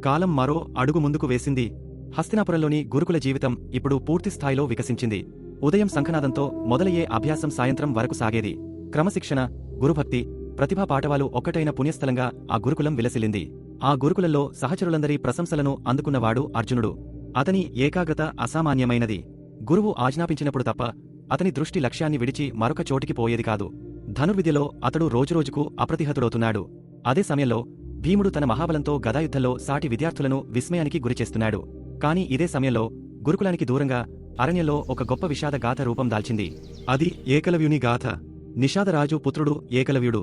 కాలం మరో అడుగు ముందుకు వేసింది. హస్తినాపురంలోని గురుకుల జీవితం ఇప్పుడు పూర్తిస్థాయిలో వికసించింది. ఉదయం శంఖనాదంతో మొదలయ్యే అభ్యాసం సాయంత్రం వరకు సాగేది. క్రమశిక్షణ, గురుభక్తి, ప్రతిభా పాటవాలు ఒక్కటైన పుణ్యస్థలంగా ఆ గురుకులం విలసిల్లింది. ఆ గురుకులంలో సహచరులందరి ప్రశంసలను అందుకున్నవాడు అర్జునుడు. అతని ఏకాగ్రత అసామాన్యమైనది. గురువు ఆజ్ఞాపించినప్పుడు తప్ప అతని దృష్టి లక్ష్యాన్ని విడిచి మరొక చోటికి పోయేది కాదు. ధనుర్విద్యలో అతడు రోజురోజుకు అప్రతిహతుడవుతున్నాడు. అదే సమయంలో భీముడు తన మహాబలంతో గదాయుద్ధంలో సాటి విద్యార్థులను విస్మయానికి గురిచేస్తున్నాడు. కాని ఇదే సమయంలో గురుకులానికి దూరంగా అరణ్యంలో ఒక గొప్ప విషాద గాథ రూపం దాల్చింది. అది ఏకలవ్యుని గాథ. నిషాదరాజు పుత్రుడు ఏకలవ్యుడు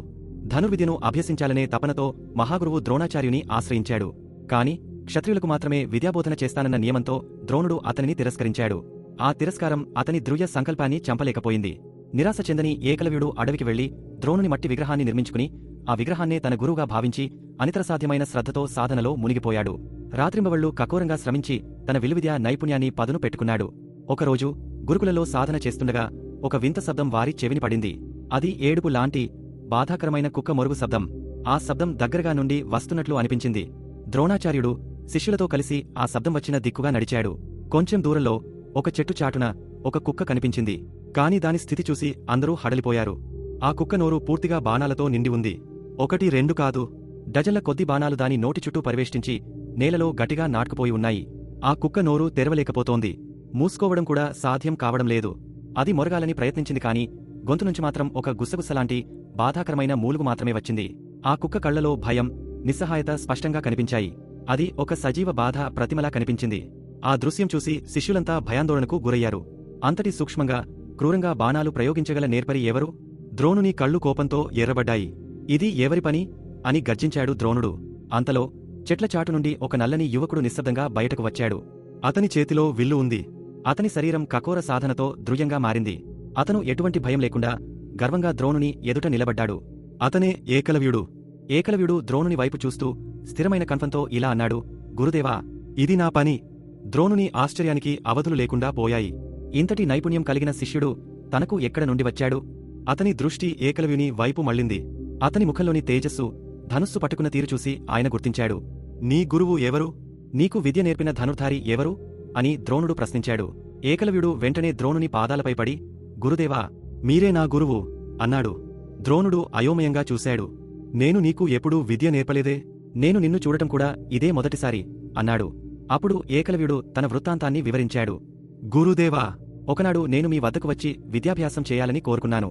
ధనుర్విద్యను అభ్యసించాలనే తపనతో మహాగురువు ద్రోణాచార్యుని ఆశ్రయించాడు. కాని క్షత్రియులకు మాత్రమే విద్యాబోధన చేస్తానన్న నియమంతో ద్రోణుడు అతనిని తిరస్కరించాడు. ఆ తిరస్కారం అతని ధృయ సంకల్పాన్ని చంపలేకపోయింది. నిరాశ చెందని ఏకలవ్యుడు అడవికి వెళ్లి ద్రోణుని మట్టి విగ్రహాన్ని నిర్మించుకుని ఆ విగ్రహాన్నే తన గురువుగా భావించి అనితరసాధ్యమైన శ్రద్ధతో సాధనలో మునిగిపోయాడు. రాత్రింబవళ్లు కఠోరంగా శ్రమించి తన విలువిద్యా నైపుణ్యాన్ని పదును పెట్టుకున్నాడు. ఒకరోజు గురుకులలో సాధన చేస్తుండగా ఒక వింత శబ్దం వారి చెవిని పడింది. అది ఏడుపు లాంటి బాధాకరమైన కుక్క మొరుగు శబ్దం. ఆ శబ్దం దగ్గరగా నుండి వస్తున్నట్లు అనిపించింది. ద్రోణాచార్యుడు శిష్యులతో కలిసి ఆ శబ్దం వచ్చిన దిక్కుగా నడిచాడు. కొంచెం దూరంలో ఒక చెట్టు చాటున ఒక కుక్క కనిపించింది. కాని దాని స్థితి చూసి అందరూ హడలిపోయారు. ఆ కుక్క నోరు పూర్తిగా బాణాలతో నిండి ఉంది. 1, 2 కాదు, డజన్ల కొద్ది బాణాలు దాని నోటి చుట్టూ పరివేష్టించి నేలలో గట్టిగా నాటుకుపోయి ఉన్నాయి. ఆ కుక్క నోరు తెరవలేకపోతోంది. మూసుకోవడం కూడా సాధ్యం కావడం లేదు. అది మొరగాలని ప్రయత్నించింది కాని గొంతునుంచి మాత్రం ఒక గుసగుసలాంటి బాధాకరమైన మూలుగు మాత్రమే వచ్చింది. ఆ కుక్క కళ్లలో భయం, నిస్సహాయత స్పష్టంగా కనిపించాయి. అది ఒక సజీవ బాధ ప్రతిమలా కనిపించింది. ఆ దృశ్యం చూసి శిష్యులంతా భయాందోళనకు గురయ్యారు. అంతటి సూక్ష్మంగా, క్రూరంగా బాణాలు ప్రయోగించగల నేర్పరి ఎవరు? ద్రోణుని కళ్ళు కోపంతో ఎర్రబడ్డాయి. ఇది ఎవరి పని అని గర్జించాడు ద్రోణుడు. అంతలో చెట్ల చాటు నుండి ఒక నల్లని యువకుడు నిశ్శబ్దంగా బయటకు వచ్చాడు. అతని చేతిలో విల్లు ఉంది. అతని శరీరం కఠోర సాధనతో దృఢంగా మారింది. అతను ఎటువంటి భయం లేకుండా గర్వంగా ద్రోణుని ఎదుట నిలబడ్డాడు. అతనే ఏకలవ్యుడు. ఏకలవ్యుడు ద్రోణుని వైపు చూస్తూ స్థిరమైన కంఠంతో ఇలా అన్నాడు, గురుదేవా, ఇది నా పని. ద్రోణుని ఆశ్చర్యానికి అవధులు లేకుండా పోయాయి. ఇంతటి నైపుణ్యం కలిగిన శిష్యుడు తనకు ఎక్కడ నుండి వచ్చాడు? అతని దృష్టి ఏకలవ్యుని వైపు మళ్ళింది. అతని ముఖంలోని తేజస్సు, ధనుస్సు పట్టుకున్న తీరు చూసి ఆయన గుర్తించాడు. నీ గురువు ఎవరు? నీకు విద్య నేర్పిన ధనుర్ధారి ఎవరు అని ద్రోణుడు ప్రశ్నించాడు. ఏకలవ్యుడు వెంటనే ద్రోణుని పాదాలపై పడి, గురుదేవా, మీరే నా గురువు అన్నాడు. ద్రోణుడు అయోమయంగా చూశాడు. నేను నీకు ఎప్పుడూ విద్య నేర్పలేదే. నేను నిన్ను చూడటం కూడా ఇదే మొదటిసారి అన్నాడు. అప్పుడు ఏకలవ్యుడు తన వృత్తాంతాన్ని వివరించాడు. గురుదేవా, ఒకనాడు నేను మీ వద్దకు వచ్చి విద్యాభ్యాసం చేయాలని కోరుకున్నాను.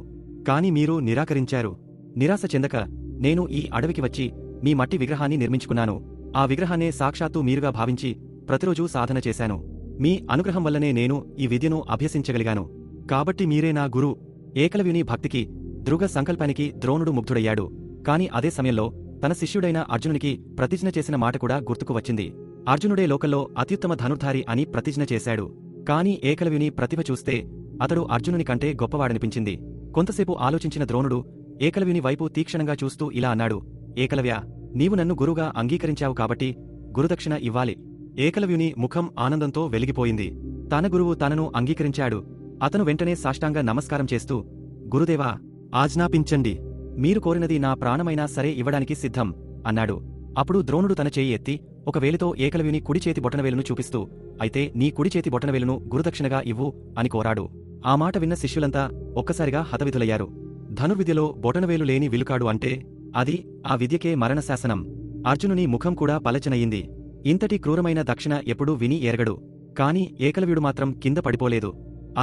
కాని మీరు నిరాకరించారు. నిరాశ చెందక నేను ఈ అడవికి వచ్చి మీ మట్టి విగ్రహాన్ని నిర్మించుకున్నాను. ఆ విగ్రహాన్నే సాక్షాత్తు మీరుగా భావించి ప్రతిరోజూ సాధన చేశాను. మీ అనుగ్రహం వల్లనే నేను ఈ విద్యను అభ్యసించగలిగాను. కాబట్టి మీరే నా గురు. ఏకలవ్యుని భక్తికి, దృఢ సంకల్పానికి ద్రోణుడు ముగ్ధుడయ్యాడు. కాని అదే సమయంలో తన శిష్యుడైన అర్జునునికి ప్రతిజ్ఞ చేసిన మాట కూడా గుర్తుకు వచ్చింది. అర్జునుడే లోకంలో అత్యుత్తమ ధనుర్ధారి అని ప్రతిజ్ఞ చేశాడు. కాని ఏకలవ్యుని ప్రతిభ చూస్తే అతడు అర్జునుని కంటే గొప్పవాడనిపించింది. కొంతసేపు ఆలోచించిన ద్రోణుడు ఏకలవ్యుని వైపు తీక్షణంగా చూస్తూ ఇలా అన్నాడు, ఏకలవ్య, నీవు నన్ను గురువుగా అంగీకరించావు కాబట్టి గురుదక్షిణ ఇవ్వాలి. ఏకలవ్యుని ముఖం ఆనందంతో వెలిగిపోయింది. తన గురువు తనను అంగీకరించాడు. అతను వెంటనే సాష్టాంగ నమస్కారం చేస్తూ, గురుదేవా, ఆజ్ఞాపించండి. మీరు కోరినది నా ప్రాణమైనా సరే ఇవ్వడానికి సిద్ధం అన్నాడు. అప్పుడు ద్రోణుడు తన చేయి ఎత్తి ఒక వేలితో ఏకలవ్యుని కుడిచేతి బొటనవేలును చూపిస్తూ, అయితే నీ కుడిచేతి బొటనవేలును గురుదక్షిణగా ఇవ్వు అని కోరాడు. ఆ మాట విన్న శిష్యులంతా ఒక్కసారిగా హతవిధులయ్యారు. ధనుర్విద్యలో బొటనవేలు లేని విలుకాడు అంటే అది ఆ విద్యకే మరణశాసనం. అర్జునుని ముఖం కూడా పలచనయింది. ఇంతటి క్రూరమైన దక్షిణ ఎప్పుడూ విని ఎరగడు. కాని ఏకలవ్యుడు మాత్రం కింద పడిపోలేదు.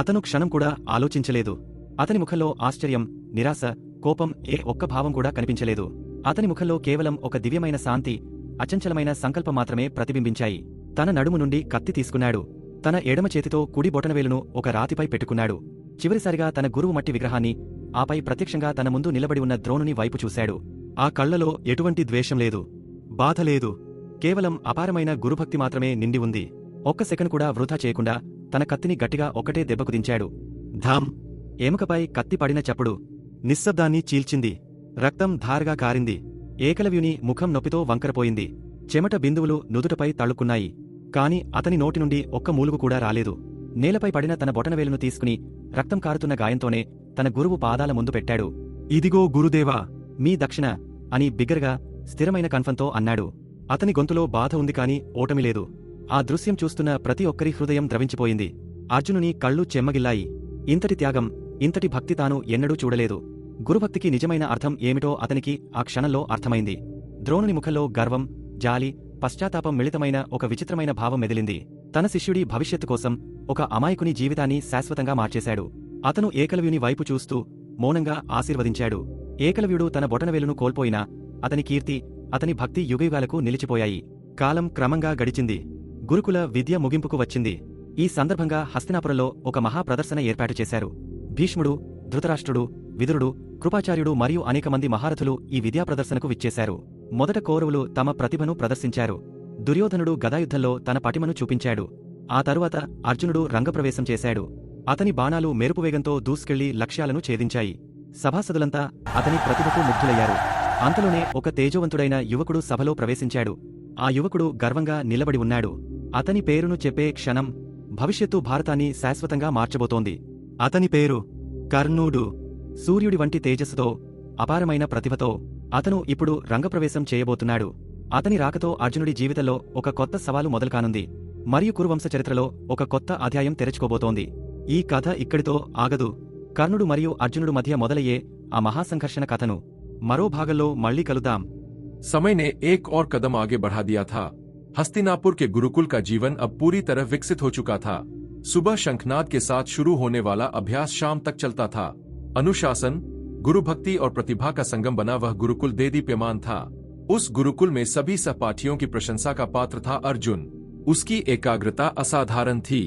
అతను క్షణం కూడా ఆలోచించలేదు. అతని ముఖంలో ఆశ్చర్యం, నిరాశ, కోపం ఏ ఒక్క భావం కూడా కనిపించలేదు. అతని ముఖంలో కేవలం ఒక దివ్యమైన శాంతి, అచంచలమైన సంకల్పం మాత్రమే ప్రతిబింబించాయి. తన నడుము నుండి కత్తి తీసుకున్నాడు. తన ఎడమ చేతితో కుడి బొటనవేలును ఒక రాతిపై పెట్టుకున్నాడు. చివరిసారిగా తన గురువు మట్టి విగ్రహాన్ని, ఆపై ప్రత్యక్షంగా తన ముందు నిలబడి ఉన్న ద్రోణుని వైపు చూశాడు. ఆ కళ్లలో ఎటువంటి ద్వేషం లేదు, బాధ లేదు. కేవలం అపారమైన గురుభక్తి మాత్రమే నిండి ఉంది. ఒక్క సెకండ్ కూడా వృధా చేయకుండా తన కత్తిని గట్టిగా ఒక్కటే దెబ్బకు దించాడు. ధామ్! ఎముకపై కత్తి పడిన చప్పుడు నిశ్శబ్దాన్ని చీల్చింది. రక్తం ధారగా కారింది. ఏకలవ్యుని ముఖం నొప్పితో వంకరపోయింది. చెమట బిందువులు నుదుటపై తళుక్కున్నాయి. కాని అతని నోటి నుండి ఒక్క మూలుగు కూడా రాలేదు. నేలపై పడిన తన బొటనవేలును తీసుకుని రక్తం కారుతున్న గాయంతోనే తన గురువు పాదాల ముందు పెట్టాడు. ఇదిగో గురుదేవా, మీ దక్షిణ అని బిగ్గరగా స్థిరమైన కంఠంతో అన్నాడు. అతని గొంతులో బాధ ఉంది కాని ఓటమి లేదు. ఆ దృశ్యం చూస్తున్న ప్రతి ఒక్కరి హృదయం ద్రవించిపోయింది. అర్జునుని కళ్ళు చెమ్మగిల్లాయి. ఇంతటి త్యాగం, ఇంతటి భక్తి తాను ఎన్నడూ చూడలేదు. గురుభక్తికి నిజమైన అర్థం ఏమిటో అతనికి ఆ క్షణంలో అర్థమైంది. ద్రోణుని ముఖంలో గర్వం, జాలి, పశ్చాత్తాపం మిళితమైన ఒక విచిత్రమైన భావం మెదిలింది. తన శిష్యుడి భవిష్యత్తు కోసం ఒక అమాయకుని జీవితాన్ని శాశ్వతంగా మార్చేశాడు. అతను ఏకలవ్యుని వైపు చూస్తూ మౌనంగా ఆశీర్వదించాడు. ఏకలవ్యుడు తన బొటనవేలును కోల్పోయినా అతని కీర్తి, అతని భక్తి యుగయుగాలకు నిలిచిపోయాయి. కాలం క్రమంగా గడిచింది. గురుకుల విద్య ముగింపుకు వచ్చింది. ఈ సందర్భంగా హస్తినాపురంలో ఒక మహాప్రదర్శన ఏర్పాటు చేశారు. భీష్ముడు, ధృతరాష్ట్రుడు, విదురుడు, కృపాచార్యుడు మరియు అనేకమంది మహారథులు ఈ విద్యా ప్రదర్శనకు విచ్చేశారు. మొదట కౌరవులు తమ ప్రతిభను ప్రదర్శించారు. దుర్యోధనుడు గదాయుద్ధంలో తన పటిమను చూపించాడు. ఆ తరువాత అర్జునుడు రంగప్రవేశం చేశాడు. అతని బాణాలు మెరుపువేగంతో దూసుకెళ్లి లక్ష్యాలను ఛేదించాయి. సభాసదులంతా అతని ప్రతిభకు ముగ్ధులయ్యారు. అంతలోనే ఒక తేజోవంతుడైన యువకుడు సభలో ప్రవేశించాడు. ఆ యువకుడు గర్వంగా నిలబడి ఉన్నాడు. అతని పేరును చెప్పే క్షణం భవిష్యత్తు భారతాన్ని శాశ్వతంగా మార్చబోతోంది. అతని పేరు కర్ణుడు. సూర్యుడి వంటి తేజస్సుతో, అపారమైన ప్రతిభతో అతను ఇప్పుడు రంగప్రవేశం చేయబోతున్నాడు. అతని రాకతో అర్జునుడి జీవితంలో ఒక కొత్త సవాలు మొదలుకానుంది. మరియు కురువంశ చరిత్రలో ఒక కొత్త అధ్యాయం తెరచుకోబోతోంది. ఈ కథ ఇక్కడితో ఆగదు. కర్ణుడు మరియు అర్జునుడు మధ్య మొదలయ్యే ఆ మహాసంఘర్షణ కథను మరో భాగంలో మళ్లీ కలుద్దాం. समय ने एक और कदम आगे बढ़ा दिया था। हस्तिनापुर के गुरुकुल का जीवन अब पूरी तरह विकसित हो चुका था। सुबह शंखनाद के साथ शुरू होने वाला अभ्यास शाम तक चलता था। अनुशासन, गुरुभक्ति और प्रतिभा का संगम बना वह गुरुकुल देदीप्यमान था। उस गुरुकुल में सभी सहपाठियों की प्रशंसा का पात्र था अर्जुन। उसकी एकाग्रता असाधारण थी।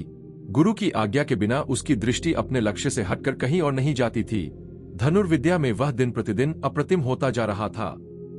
गुरु की आज्ञा के बिना उसकी दृष्टि अपने लक्ष्य से हटकर कहीं और नहीं जाती थी। धनुर्विद्या में वह दिन प्रतिदिन अप्रतिम होता जा रहा था।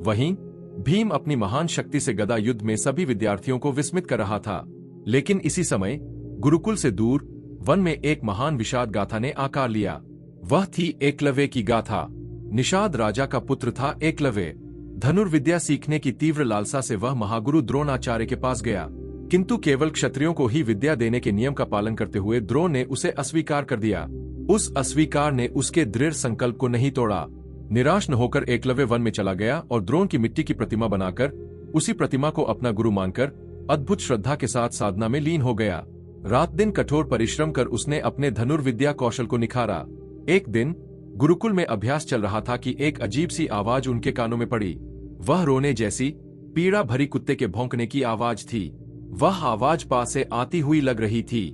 वहीं भीम अपनी महान शक्ति से गदा युद्ध में सभी विद्यार्थियों को विस्मित कर रहा था। लेकिन इसी समय गुरुकुल से दूर वन में एक महान विषाद गाथा ने आकार लिया। वह थी एकलव्य की गाथा। निषाद राजा का पुत्र था एकलव्य। धनुर्विद्या सीखने की तीव्र लालसा से वह महागुरु द्रोणाचार्य के पास गया, किंतु केवल क्षत्रियों को ही विद्या देने के नियम का पालन करते हुए द्रोण ने उसे अस्वीकार कर दिया। उस अस्वीकार ने उसके दृढ़ संकल्प को नहीं तोड़ा। निराश न होकर एकलव्य वन में चला गया और द्रोण की मिट्टी की प्रतिमा बनाकर उसी प्रतिमा को अपना गुरु मानकर अद्भुत श्रद्धा के साथ साधना में लीन हो गया। रात दिन कठोर परिश्रम कर उसने अपने धनुर्विद्या कौशल को निखारा। एक दिन गुरुकुल में अभ्यास चल रहा था कि एक अजीब सी आवाज उनके कानों में पड़ी। वह रोने जैसी, पीड़ा भरी कुत्ते के भौंकने की आवाज थी। वह आवाज पास से आती हुई लग रही थी।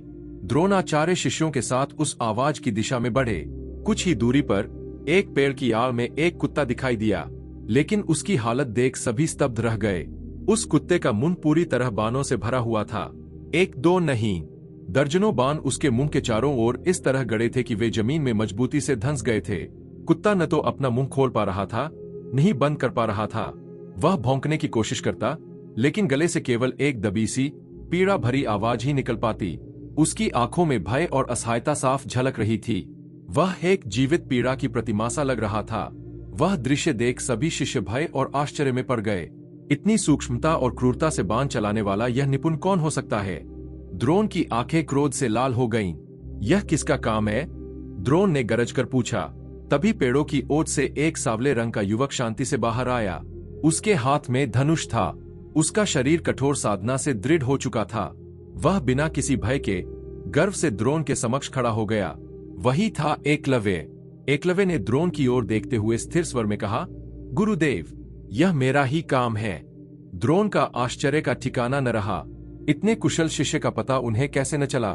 द्रोणाचार्य शिष्यों के साथ उस आवाज की दिशा में बढ़े। कुछ ही दूरी पर एक पेड़ की आड़ में एक कुत्ता दिखाई दिया, लेकिन उसकी हालत देख सभी स्तब्ध रह गए। उस कुत्ते का मुंह पूरी तरह बाणों से भरा हुआ था। एक दो नहीं, दर्जनों बाण उसके मुंह के चारों ओर इस तरह गड़े थे कि वे जमीन में मजबूती से धंस गए थे। कुत्ता न तो अपना मुंह खोल पा रहा था, नहीं बंद कर पा रहा था। वह भौंकने की कोशिश करता, लेकिन गले से केवल एक दबी सी, पीड़ा भरी आवाज ही निकल पाती। उसकी आंखों में भय और असहायता साफ झलक रही थी। वह एक जीवित पीड़ा की प्रतिमा सा लग रहा था। वह दृश्य देख सभी शिष्य भय और आश्चर्य में पड़ गए। इतनी सूक्ष्मता और क्रूरता से बाण चलाने वाला यह निपुण कौन हो सकता है? द्रोण की आंखें क्रोध से लाल हो गईं। यह किसका काम है? द्रोण ने गरज कर पूछा। तभी पेड़ों की ओट से एक सावले रंग का युवक शांति से बाहर आया। उसके हाथ में धनुष था। उसका शरीर कठोर साधना से दृढ़ हो चुका था। वह बिना किसी भय के गर्व से द्रोण के समक्ष खड़ा हो गया। वही था एकलव्य। एकलव्य ने द्रोण की ओर देखते हुए स्थिर स्वर में कहा, गुरुदेव, यह मेरा ही काम है। द्रोण का आश्चर्य का ठिकाना न रहा। इतने कुशल शिष्य का पता उन्हें कैसे न चला।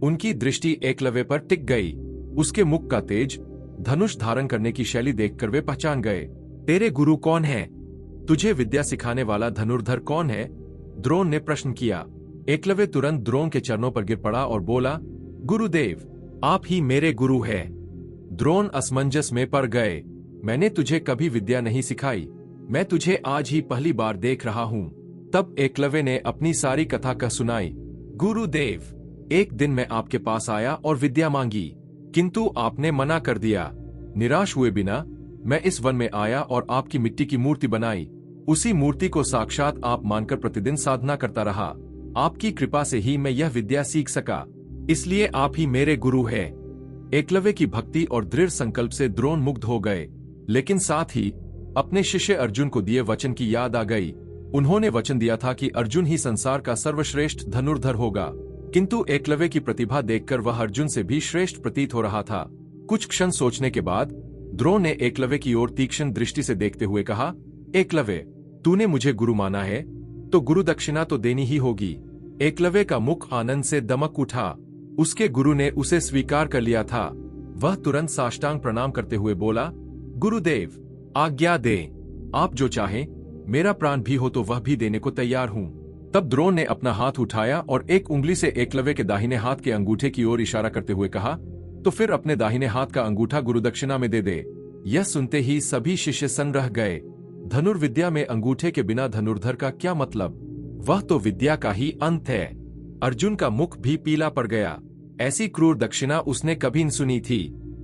उनकी दृष्टि एकलव्य पर टिक गई। उसके मुख का तेज, धनुष धारण करने की शैली देखकर वे पहचान गए। तेरे गुरु कौन है? तुझे विद्या सिखाने वाला धनुर्धर कौन है? द्रोण ने प्रश्न किया। एकलव्य तुरंत द्रोण के चरणों पर गिर पड़ा और बोला, गुरुदेव, आप ही मेरे गुरु हैं। द्रोण असमंजस में पड़ गए। मैंने तुझे कभी विद्या नहीं सिखाई। मैं तुझे आज ही पहली बार देख रहा हूँ। तब एकलव्य ने अपनी सारी कथा कह सुनाई। गुरुदेव, एक दिन मैं आपके पास आया और विद्या मांगी, किंतु आपने मना कर दिया। निराश हुए बिना मैं इस वन में आया और आपकी मिट्टी की मूर्ति बनाई। उसी मूर्ति को साक्षात आप मानकर प्रतिदिन साधना करता रहा। आपकी कृपा से ही मैं यह विद्या सीख सका। इसलिए आप ही मेरे गुरु हैं। एकलव्य की भक्ति और दृढ़ संकल्प से द्रोण मुग्ध हो गए, लेकिन साथ ही अपने शिष्य अर्जुन को दिए वचन की याद आ गई। उन्होंने वचन दिया था कि अर्जुन ही संसार का सर्वश्रेष्ठ धनुर्धर होगा, किंतु एकलव्य की प्रतिभा देखकर वह अर्जुन से भी श्रेष्ठ प्रतीत हो रहा था। कुछ क्षण सोचने के बाद द्रोण ने एकलव्य की ओर तीक्ष्ण दृष्टि से देखते हुए कहा, एकलव्य, तूने मुझे गुरु माना है तो गुरु दक्षिणा तो देनी ही होगी। एकलव्य का मुख आनंद से दमक उठा। उसके गुरु ने उसे स्वीकार कर लिया था। वह तुरंत साष्टांग प्रणाम करते हुए बोला, गुरुदेव, आज्ञा दें, आप जो चाहें, मेरा प्राण भी हो तो वह भी देने को तैयार हूं। तब द्रोण ने अपना हाथ उठाया और एक उंगली से एकलव्य के दाहिने हाथ के अंगूठे की ओर इशारा करते हुए कहा, तो फिर अपने दाहिने हाथ का अंगूठा गुरुदक्षिणा में दे दे। यह सुनते ही सभी शिष्य सन्न रह गए। धनुर्विद्या में अंगूठे के बिना धनुर्धर का क्या मतलब? वह तो विद्या का ही अंत है। अर्जुन का मुख भी पीला पड़ गया। ऐसी क्रूर दक्षिणा उसने कभी न सुनी थी।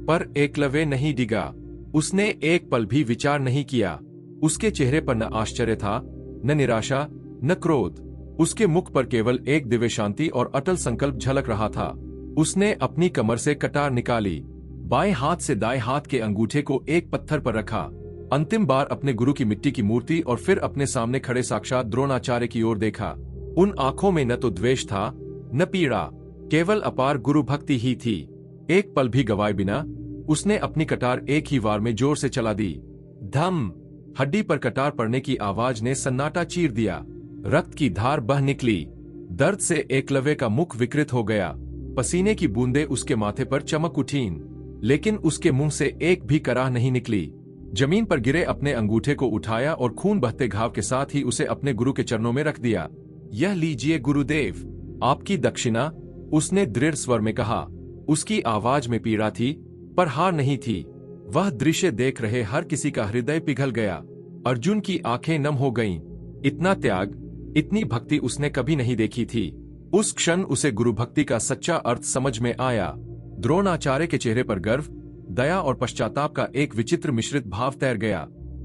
पर एकलव्य नहीं डिगा। उसने एक पल भी विचार नहीं किया। उसके चेहरे पर न आश्चर्य था, न निराशा, न क्रोध। उसके मुख पर केवल एक दिव्य शांति और अटल संकल्प झलक रहा था। उसने अपनी कमर से कटार निकाली, बाएं हाथ से दाएं हाथ के अंगूठे को एक पत्थर पर रखा, अंतिम बार अपने गुरु की मिट्टी की मूर्ति और फिर अपने सामने खड़े साक्षात द्रोणाचार्य की ओर देखा। उन आंखों में न तो द्वेष था, न पीड़ा, केवल अपार गुरु भक्ति ही थी। एक पल भी गवाए बिना उसने अपनी कटार एक ही वार में जोर से चला दी। धम! हड्डी पर कटार पड़ने की आवाज ने सन्नाटा चीर दिया। रक्त की धार बह निकली। दर्द से एकलव्य का मुख विकृत हो गया। पसीने की बूंदें उसके माथे पर चमक उठीं, लेकिन उसके मुंह से एक भी कराह नहीं निकली। जमीन पर गिरे अपने अंगूठे को उठाया और खून बहते घाव के साथ ही उसे अपने गुरु के चरणों में रख दिया। यह लीजिए गुरुदेव, आपकी दक्षिणा, उसने दृढ़ स्वर में कहा। उसकी आवाज में पीड़ा थी, पर हार नहीं थी। वह दृश्य देख रहे हर किसी का हृदय पिघल गया। अर्जुन की आंखें नम हो गईं। इतना त्याग, इतनी भक्ति उसने कभी नहीं देखी थी। उस क्षण उसे गुरु भक्ति का सच्चा अर्थ समझ में आया। द्रोणाचार्य के चेहरे पर गर्व, दया और पश्चाताप का एक विचित्र मिश्रित भाव तैर गया।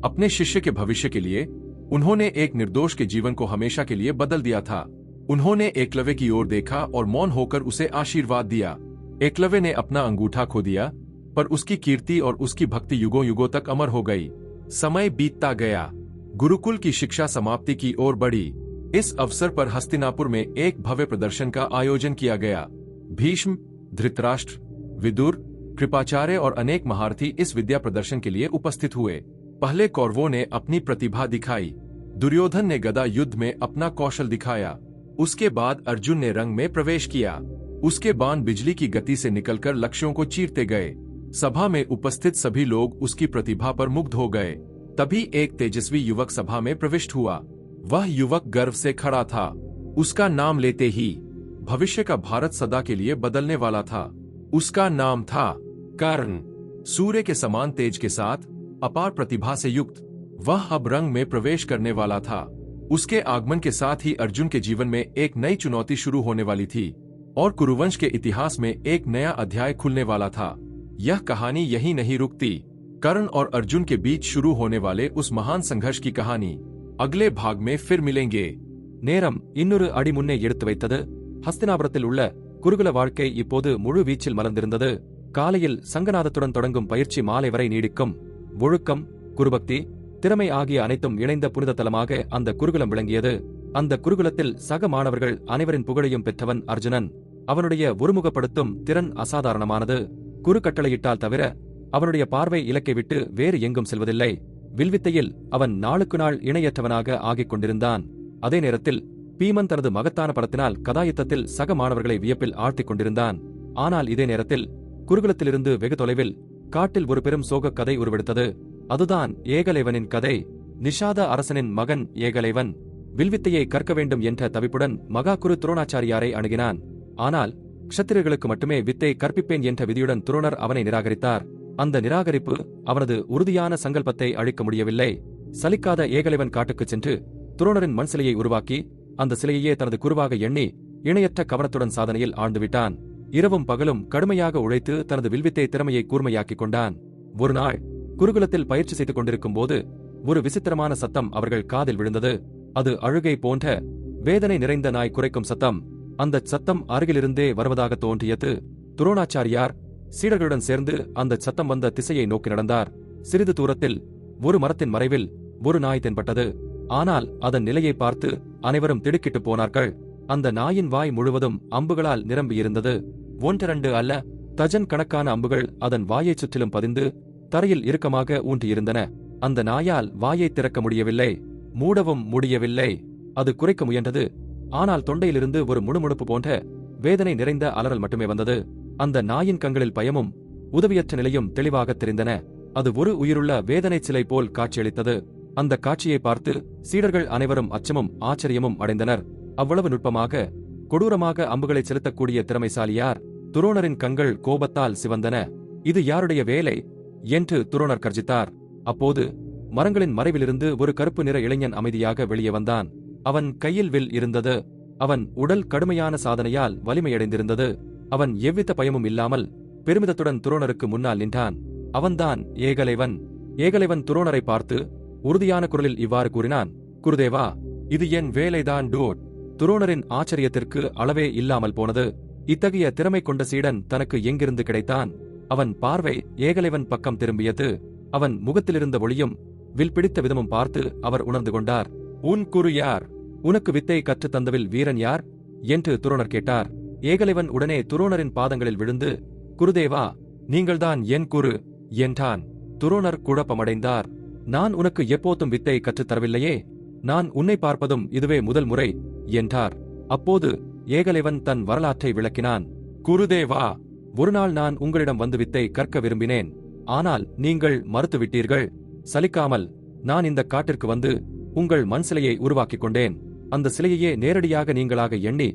अपने शिष्य के भविष्य के लिए उन्होंने एक निर्दोष के जीवन को हमेशा के लिए बदल दिया था। उन्होंने एकलव्य की ओर देखा और मौन होकर उसे आशीर्वाद दिया। एकलव्य ने अपना अंगूठा खो दिया, पर उसकी कीर्ति और उसकी भक्ति युगों युगों तक अमर हो गई। समय बीतता गया। गुरुकुल की शिक्षा समाप्ति की ओर बढ़ी। इस अवसर पर हस्तिनापुर में एक भव्य प्रदर्शन का आयोजन किया गया। भीष्म, धृतराष्ट्र, विदुर, कृपाचार्य और अनेक महारथी इस विद्या प्रदर्शन के लिए उपस्थित हुए। पहले कौरवों ने अपनी प्रतिभा दिखाई। दुर्योधन ने गदा युद्ध में अपना कौशल दिखाया। उसके बाद अर्जुन ने रंग में प्रवेश किया। उसके बाण बिजली की गति से निकलकर लक्ष्यों को चीरते गए। सभा में उपस्थित सभी लोग उसकी प्रतिभा पर मुग्ध हो गए। तभी एक तेजस्वी युवक सभा में प्रविष्ट हुआ। वह युवक गर्व से खड़ा था। उसका नाम लेते ही भविष्य का भारत सदा के लिए बदलने वाला था। उसका नाम था कर्ण। सूर्य के समान तेज के साथ, अपार प्रतिभा से युक्त, वह अब रंग में प्रवेश करने वाला था। उसके आगमन के साथ ही अर्जुन के जीवन में एक नई चुनौती शुरू होने वाली थी और कुरुवंश के इतिहास में एक नया अध्याय खुलने वाला था। यह कहानी यही नहीं रुकती। कर्ण और अर्जुन के बीच शुरू होने वाले उस महान संघर्ष की कहानी अगले भाग में फिर मिलेंगे। நேரம் இன்னொரு அடி முன்னே எடுத்து வைத்தது. ஹஸ்தினாபுரத்தில் உள்ள குருகுல வாழ்க்கை இப்போது முழு வீச்சில் மலர்ந்திருந்தது. காலையில் சங்கநாதத்துடன் தொடங்கும் பயிற்சி மாலை வரை நீடிக்கும். ஒழுக்கம், குருபக்தி, திறமை ஆகிய அனைத்தும் இணைந்த புனித தலமாக அந்த குருகுலம் விளங்கியது. அந்த குருகுலத்தில் சக மாணவர்கள் அனைவரின் புகழையும் பெற்றவன் அர்ஜுனன். அவனுடைய ஒருமுகப்படுத்தும் திறன் அசாதாரணமானது. குரு கட்டளையிட்டால் தவிர அவனுடைய பார்வை இலக்கை விட்டு வேறு எங்கும் செல்வதில்லை. வில்வித்தையில் அவன் நாளுக்கு நாள் இணையற்றவனாக ஆகிக் கொண்டிருந்தான். அதே நேரத்தில் பீமன் தனது மகத்தான படத்தினால் கதாயுத்தத்தில் சக மாணவர்களை வியப்பில் ஆழ்த்திக் கொண்டிருந்தான். ஆனால் இதே நேரத்தில் குருகுலத்திலிருந்து வெகு தொலைவில் காட்டில் ஒரு பெரும் சோகக் கதை உருவெடுத்தது. அதுதான் ஏகலைவனின் கதை. நிஷாத அரசனின் மகன் ஏகலைவன் வில்வித்தையை கற்க வேண்டும் என்ற தவிப்புடன் மகா குரு துரோணாச்சாரியாரை அணுகினான். ஆனால் க்ஷத்திரியர்களுக்கு மட்டுமே வித்தை கற்பிப்பேன் என்ற விதியுடன் துரோணர் அவனை நிராகரித்தார். அந்த நிராகரிப்பு அவனது உறுதியான சங்கல்பத்தை அழிக்க முடியவில்லை. சலிக்காத ஏகலைவன் காட்டுக்குச் சென்று துரோணரின் மண் சிலையை உருவாக்கி அந்த சிலையையே தனது குருவாக எண்ணி இணையற்ற கவனத்துடன் சாதனையில் ஆழ்ந்துவிட்டான். இரவும் பகலும் கடுமையாக உழைத்து தனது வில்வித்தை திறமையை கூர்மையாக்கிக் கொண்டான். ஒரு நாள் குருகுலத்தில் பயிற்சி செய்து கொண்டிருக்கும் போது ஒரு விசித்திரமான சத்தம் அவர்கள் காதில் விழுந்தது. அது அழுகை போன்ற வேதனை நிறைந்த நாய் குரைக்கும் சத்தம். அந்தச் சத்தம் அருகிலிருந்தே வருவதாக தோன்றியது. துரோணாச்சாரியார் சீடர்களுடன் சேர்ந்து அந்த சத்தம் வந்த திசையை நோக்கி நடந்தார். சிறிது தூரத்தில் ஒரு மரத்தின் மறைவில் ஒரு நாய் தென்பட்டது. ஆனால் அதன் நிலையை பார்த்து அனைவரும் திடுக்கிட்டு போனார்கள். அந்த நாயின் வாய் முழுவதும் அம்புகளால் நிரம்பியிருந்தது. ஒன்றிரண்டு அல்ல, டஜன் கணக்கான அம்புகள் அதன் வாயைச் சுற்றிலும் பதிந்து தரையில் இறுக்கமாக ஊன்றியிருந்தன. அந்த நாயால் வாயை திறக்க முடியவில்லை, மூடவும் முடியவில்லை. அது குறைக்க முயன்றது, ஆனால் தொண்டையிலிருந்து ஒரு முணுமுணுப்பு போன்ற வேதனை நிறைந்த அலறல் மட்டுமே வந்தது. அந்த நாயின் கண்களில் பயமும் உதவியற்ற நிலையும் தெளிவாகத் தெரிந்தன. அது ஒரு உயிருள்ள வேதனை சிலை போல் காட்சியளித்தது. அந்த காட்சியை பார்த்து சீடர்கள் அனைவரும் அச்சமும் ஆச்சரியமும் அடைந்தனர். அவ்வளவு நுட்பமாக கொடூரமாக அம்புகளை செலுத்தக்கூடிய திறமைசாலி யார்? துரோணரின் கண்கள் கோபத்தால் சிவந்தன. இது யாருடைய வேலை என்று துரோணர் கர்ஜித்தார். அப்போது மரங்களின் மறைவிலிருந்து ஒரு கருப்பு நிற இளைஞன் அமைதியாக வெளியே வந்தான். அவன் கையில் வில் இருந்தது. அவன் உடல் கடுமையான சாதனையால் வலிமையடைந்திருந்தது. அவன் எவ்வித பயமும் இல்லாமல் பெருமிதத்துடன் துரோணருக்கு முன்னால் நின்றான். அவன்தான் ஏகலைவன். ஏகலைவன் துரோணரை பார்த்து உறுதியான குரலில் இவ்வாறு கூறினான்: குருதேவா, இது என் வேலைதான் டூட். துரோணரின் ஆச்சரியத்திற்கு அளவே இல்லாமல் போனது. இத்தகைய திறமை கொண்ட சீடன் தனக்கு எங்கிருந்து கிடைத்தான்? அவன் பார்வை ஏகலைவன் பக்கம் திரும்பியது. அவன் முகத்திலிருந்த ஒளியும் வில் பிடித்த விதமும் பார்த்து அவர் உணர்ந்து கொண்டார். உன் குரு யார்? உனக்கு வித்தை கற்றுத் தந்தவில் வீரன் யார் என்று துரோணர் கேட்டார். ஏகலைவன் உடனே துரோணரின் பாதங்களில் விழுந்து, குருதேவா, நீங்கள்தான் என் குரு என்றான். துரோணர் குழப்பமடைந்தார். நான் உனக்கு எப்போதும் வித்தை கற்றுத் தரவில்லையே, நான் உன்னை பார்ப்பதும் இதுவே முதல் முறை என்றார். அப்போது ஏகலைவன் தன் வரலாற்றை விளக்கினான். குருதேவா, ஒருநாள் நான் உங்களிடம் வந்து வித்தை கற்க விரும்பினேன். ஆனால் நீங்கள் மறுத்துவிட்டீர்கள். சலிக்காமல் நான் இந்த காட்டிற்கு வந்து உங்கள் மண் சிலையை உருவாக்கிக் கொண்டேன். அந்த சிலையையே நேரடியாக நீங்களாக எண்ணி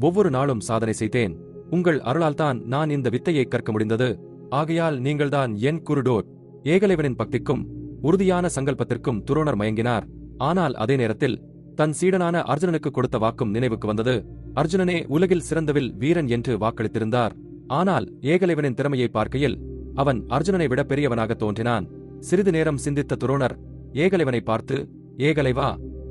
ஒவ்வொரு நாளும் சாதனை செய்தேன். உங்கள் அருளால்தான் நான் இந்த வித்தையை கற்க முடிந்தது. ஆகையால் நீங்கள்தான் என் குருடோட். ஏகலைவனின் பக்திக்கும் உறுதியான சங்கல்பத்திற்கும் துரோணர் மயங்கினார். ஆனால் அதே நேரத்தில் தன் சீடனான அர்ஜுனனுக்கு கொடுத்த வாக்கும் நினைவுக்கு வந்தது. அர்ஜுனனே உலகில் சிறந்தவில் வீரன் என்று வாக்களித்திருந்தார். ஆனால் ஏகலைவனின் திறமையை பார்க்கையில் அவன் அர்ஜுனனை விட பெரியவனாக தோன்றினான். சிறிது நேரம் சிந்தித்த துரோணர் ஏகலைவனை பார்த்து, ஏகலைவா,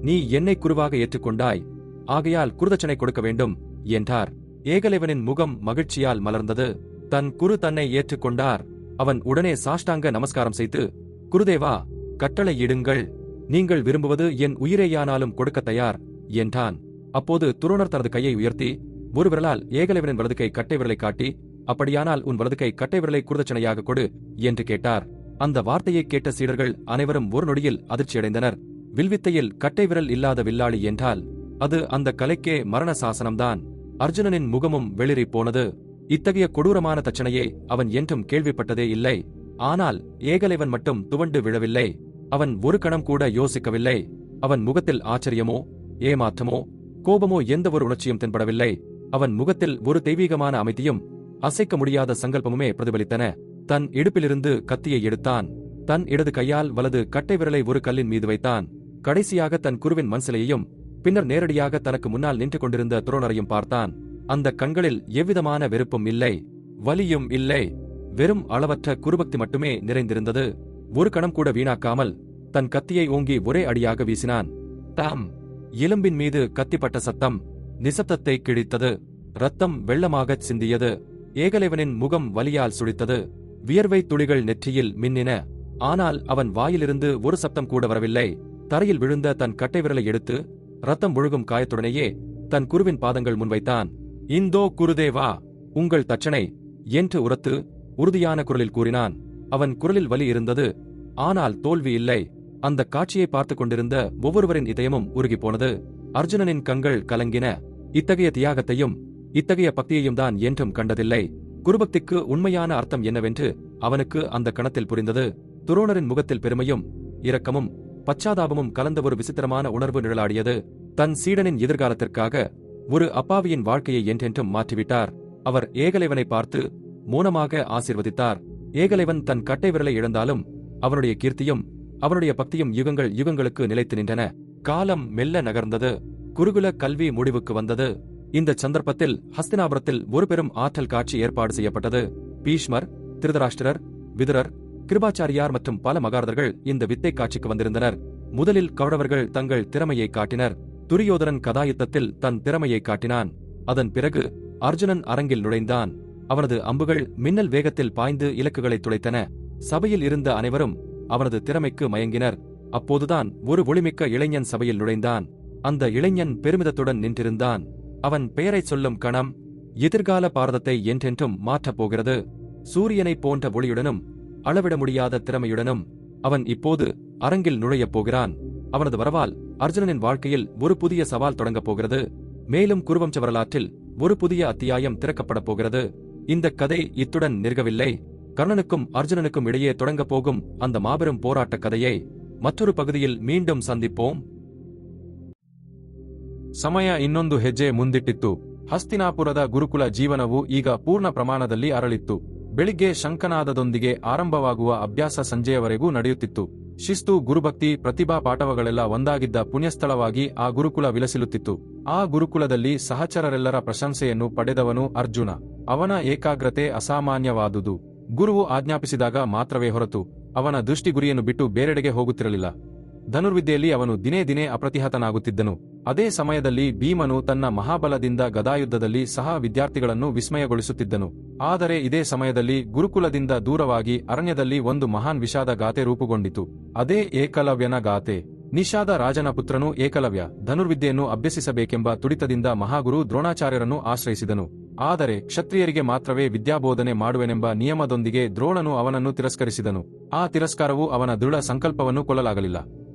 நீ என்னை குருவாக ஏற்றுக்கொண்டாய். ஆகையால் குருதட்சணை கொடுக்க வேண்டும் என்றார். ஏகலைவனின் முகம் மகிழ்ச்சியால் மலர்ந்தது. தன் குரு தன்னை ஏற்றுக்கொண்டார். அவன் உடனே சாஷ்டாங்க நமஸ்காரம் செய்து, குருதேவா, கட்டளையிடுங்கள். நீங்கள் விரும்புவது என் உயிரேயானாலும் கொடுக்க தயார் என்றான். அப்போது துரோணர் தனது கையை உயர்த்தி ஒரு விரலால் ஏகலைவனின் வலது கை கட்டை விரலை காட்டி, அப்படியானால் உன் வலது கை கட்டை விரலை குருதட்சணையாக கொடு என்று கேட்டார். அந்த வார்த்தையை கேட்ட சீடர்கள் அனைவரும் ஒரு நொடியில் அதிர்ச்சியடைந்தனர். வில்வித்தையில் கட்டை விரல் இல்லாத வில்லாளி என்றால் அது அந்த கலைக்கே மரண சாசனம்தான். அர்ஜுனனின் முகமும் வெளிறி போனது. இத்தகைய கொடூரமான தட்சணையை அவன் என்றும் கேள்விப்பட்டதே இல்லை. ஆனால் ஏகலைவன் மட்டும் துவண்டு விழவில்லை. அவன் ஒரு கணம் கூட யோசிக்கவில்லை. அவன் முகத்தில் ஆச்சரியமோ ஏமாற்றமோ கோபமோ எந்த ஒரு உணர்ச்சியும் தென்படவில்லை. அவன் முகத்தில் ஒரு தெய்வீகமான அமைதியும் அசைக்க முடியாத சங்கல்பமுமே பிரதிபலித்தன. தன் இடுப்பிலிருந்து கத்தியை எடுத்தான். தன் இடது கையால் வலது கட்டை விரலை ஒரு கல்லின் மீது வைத்தான். கடைசியாக தன் குருவின் மண் சிலையையும் பின்னர் நேரடியாக தனக்கு முன்னால் நின்று கொண்டிருந்த துரோணரையும் பார்த்தான். அந்த கண்களில் எவ்விதமான வெறுப்பும் இல்லை, வலியும் இல்லை. வெறும் அளவற்ற குருபக்தி மட்டுமே நிறைந்திருந்தது. ஒரு கணம் கூட வீணாக்காமல் தன் கத்தியை ஓங்கி ஒரே அடியாக வீசினான். தாம்! எலும்பின் மீது கத்திப்பட்ட சத்தம் நிசப்தத்தை கிழித்தது. ரத்தம் வெள்ளமாகச் சிந்தியது. ஏகலைவனின் முகம் வலியால் சுழித்தது. வியர்வை துளிகள் நெற்றியில் மின்னின. ஆனால் அவன் வாயிலிருந்து ஒரு சப்தம் கூட வரவில்லை. தரையில் விழுந்த தன் கட்டை விரலை எடுத்து ரத்தம் ஒழுகும் காயத்துடனேயே தன் குருவின் பாதங்கள் முன்வைத்தான். இந்தோ குருதேவா, உங்கள் தட்சணை என்று உரத்து உறுதியான குரலில் கூறினான். அவன் குரலில் வலி இருந்தது, ஆனால் தோல்வி இல்லை. அந்த காட்சியை பார்த்துக் கொண்டிருந்த ஒவ்வொருவரின் இதயமும் உருகிப்போனது. அர்ஜுனனின் கண்கள் கலங்கின. இத்தகைய தியாகத்தையும் இத்தகைய பக்தியையும் தான் என்றும் கண்டதில்லை. குருபக்திக்கு உண்மையான அர்த்தம் என்னவென்று அவனுக்கு அந்த கணத்தில் புரிந்தது. துரோணரின் முகத்தில் பெருமையும் இரக்கமும் பச்சாதாபமும் கலந்த ஒரு விசித்திரமான உணர்வு நிழலாடியது. தன் சீடனின் எதிர்காலத்திற்காக ஒரு அப்பாவியின் வாழ்க்கையை என்றென்றும் மாற்றிவிட்டார். அவர் ஏகலைவனை பார்த்து மௌனமாக ஆசீர்வதித்தார். ஏகலைவன் தன் கட்டை விரலை இழந்தாலும் அவனுடைய கீர்த்தியும் அவனுடைய பக்தியும் யுகங்கள் யுகங்களுக்கு நிலைத்து நின்றன. காலம் மெல்ல நகர்ந்தது. குருகுல கல்வி முடிவுக்கு வந்தது. இந்த சந்தர்ப்பத்தில் ஹஸ்தினாபுரத்தில் ஒரு பெரும் ஆற்றல் காட்சி ஏற்பாடு செய்யப்பட்டது. பீஷ்மர், திருதராஷ்டிரர், விதுரர், கிருபாச்சாரியார் மற்றும் பல மகாரதர்கள் இந்த வித்தை காட்சிக்கு வந்திருந்தனர். முதலில் கௌரவர்கள் தங்கள் திறமையை காட்டினர். துரியோதனன் கதாயுத்தத்தில் தன் திறமையை காட்டினான். அதன் பிறகு அர்ஜுனன் அரங்கில் நுழைந்தான். அவனது அம்புகள் மின்னல் வேகத்தில் பாய்ந்து இலக்குகளை துளைத்தன. சபையில் இருந்த அனைவரும் அவனது திறமைக்கு மயங்கினர். அப்போதுதான் ஒரு ஒளிமிக்க இளைஞன் சபையில் நுழைந்தான். அந்த இளைஞன் பெருமிதத்துடன் நின்றிருந்தான். அவன் பெயரைச் சொல்லும் கணம் எதிர்கால பாரதத்தை என்றென்றும் மாற்றப் போகிறது. சூரியனைப் போன்ற ஒளியுடனும் அளவிட முடியாத திறமையுடனும் அவன் இப்போது அரங்கில் நுழையப் போகிறான். அவனது வரவால் அர்ஜுனனின் வாழ்க்கையில் ஒரு புதிய சவால் தொடங்கப் போகிறது. மேலும் குருவம்ச வரலாற்றில் ஒரு புதிய அத்தியாயம் திறக்கப்படப் போகிறது. இந்த கதை இத்துடன் நிற்கவில்லை. கர்ணனுக்கும் அர்ஜுனனுக்கும் இடையே தொடங்கப் போகும் அந்த மாபெரும் போராட்ட கதையை ಮತ್ತೊಂದು ಪಗದಿಯಲ್ಲಿ ಮೀಂಡಂ ಸಂದಿಪ್ಪೋಂ. ಸಮಯ ಇನ್ನೊಂದು ಹೆಜ್ಜೆ ಮುಂದಿಟ್ಟಿತ್ತು. ಹಸ್ತಿನಾಪುರದ ಗುರುಕುಲ ಜೀವನವು ಈಗ ಪೂರ್ಣ ಪ್ರಮಾಣದಲ್ಲಿ ಅರಳಿತ್ತು. ಬೆಳಿಗ್ಗೆ ಶಂಖನಾದದೊಂದಿಗೆ ಆರಂಭವಾಗುವ ಅಭ್ಯಾಸ ಸಂಜೆಯವರೆಗೂ ನಡೆಯುತ್ತಿತ್ತು. ಶಿಸ್ತು, ಗುರುಭಕ್ತಿ, ಪ್ರತಿಭಾ ಪಾಠವಗಳೆಲ್ಲ ಒಂದಾಗಿದ್ದ ಪುಣ್ಯಸ್ಥಳವಾಗಿ ಆ ಗುರುಕುಲ ವಿಲಸಿಲುತ್ತಿತ್ತು. ಆ ಗುರುಕುಲದಲ್ಲಿ ಸಹಚರರೆಲ್ಲರ ಪ್ರಶಂಸೆಯನ್ನು ಪಡೆದವನು ಅರ್ಜುನ. ಅವನ ಏಕಾಗ್ರತೆ ಅಸಾಮಾನ್ಯವಾದುದು. ಗುರುವು ಆಜ್ಞಾಪಿಸಿದಾಗ ಮಾತ್ರವೇ ಹೊರತು ಅವನ ದೃಷ್ಟಿ ಗುರಿಯನ್ನು ಬಿಟ್ಟು ಬೇರೆಡೆಗೆ ಹೋಗುತ್ತಿರಲಿಲ್ಲ. ಧನುರ್ವಿದ್ಯೆಯಲ್ಲಿ ಅವನು ದಿನೇ ದಿನೇ ಅಪ್ರತಿಹತನಾಗುತ್ತಿದ್ದನು. ಅದೇ ಸಮಯದಲ್ಲಿ ಭೀಮನು ತನ್ನ ಮಹಾಬಲದಿಂದ ಗದಾಯುದ್ಧದಲ್ಲಿ ಸಹ ವಿದ್ಯಾರ್ಥಿಗಳನ್ನು ವಿಸ್ಮಯಗೊಳಿಸುತ್ತಿದ್ದನು. ಆದರೆ ಇದೇ ಸಮಯದಲ್ಲಿ ಗುರುಕುಲದಿಂದ ದೂರವಾಗಿ ಅರಣ್ಯದಲ್ಲಿ ಒಂದು ಮಹಾನ್ ವಿಷಾದ ಗಾಥೆ ರೂಪುಗೊಂಡಿತು. ಅದೇ ಏಕಲವ್ಯನ ಗಾಥೆ. ನಿಷಾದ ರಾಜನ ಪುತ್ರನು ಏಕಲವ್ಯ ಧನುರ್ವಿದ್ಯೆಯನ್ನು ಅಭ್ಯಸಿಸಬೇಕೆಂಬ ತುಡಿತದಿಂದ ಮಹಾಗುರು ದ್ರೋಣಾಚಾರ್ಯರನ್ನು ಆಶ್ರಯಿಸಿದನು. ಆದರೆ ಕ್ಷತ್ರಿಯರಿಗೆ ಮಾತ್ರವೇ ವಿದ್ಯಾಬೋಧನೆ ಮಾಡುವೆನೆಂಬ ನಿಯಮದೊಂದಿಗೆ ದ್ರೋಣನು ಅವನನ್ನು ತಿರಸ್ಕರಿಸಿದನು. ಆ ತಿರಸ್ಕಾರವು ಅವನ ದೃಢ ಸಂಕಲ್ಪವನ್ನು ಕೊಲ್ಲಲಾಗಲಿಲ್ಲ.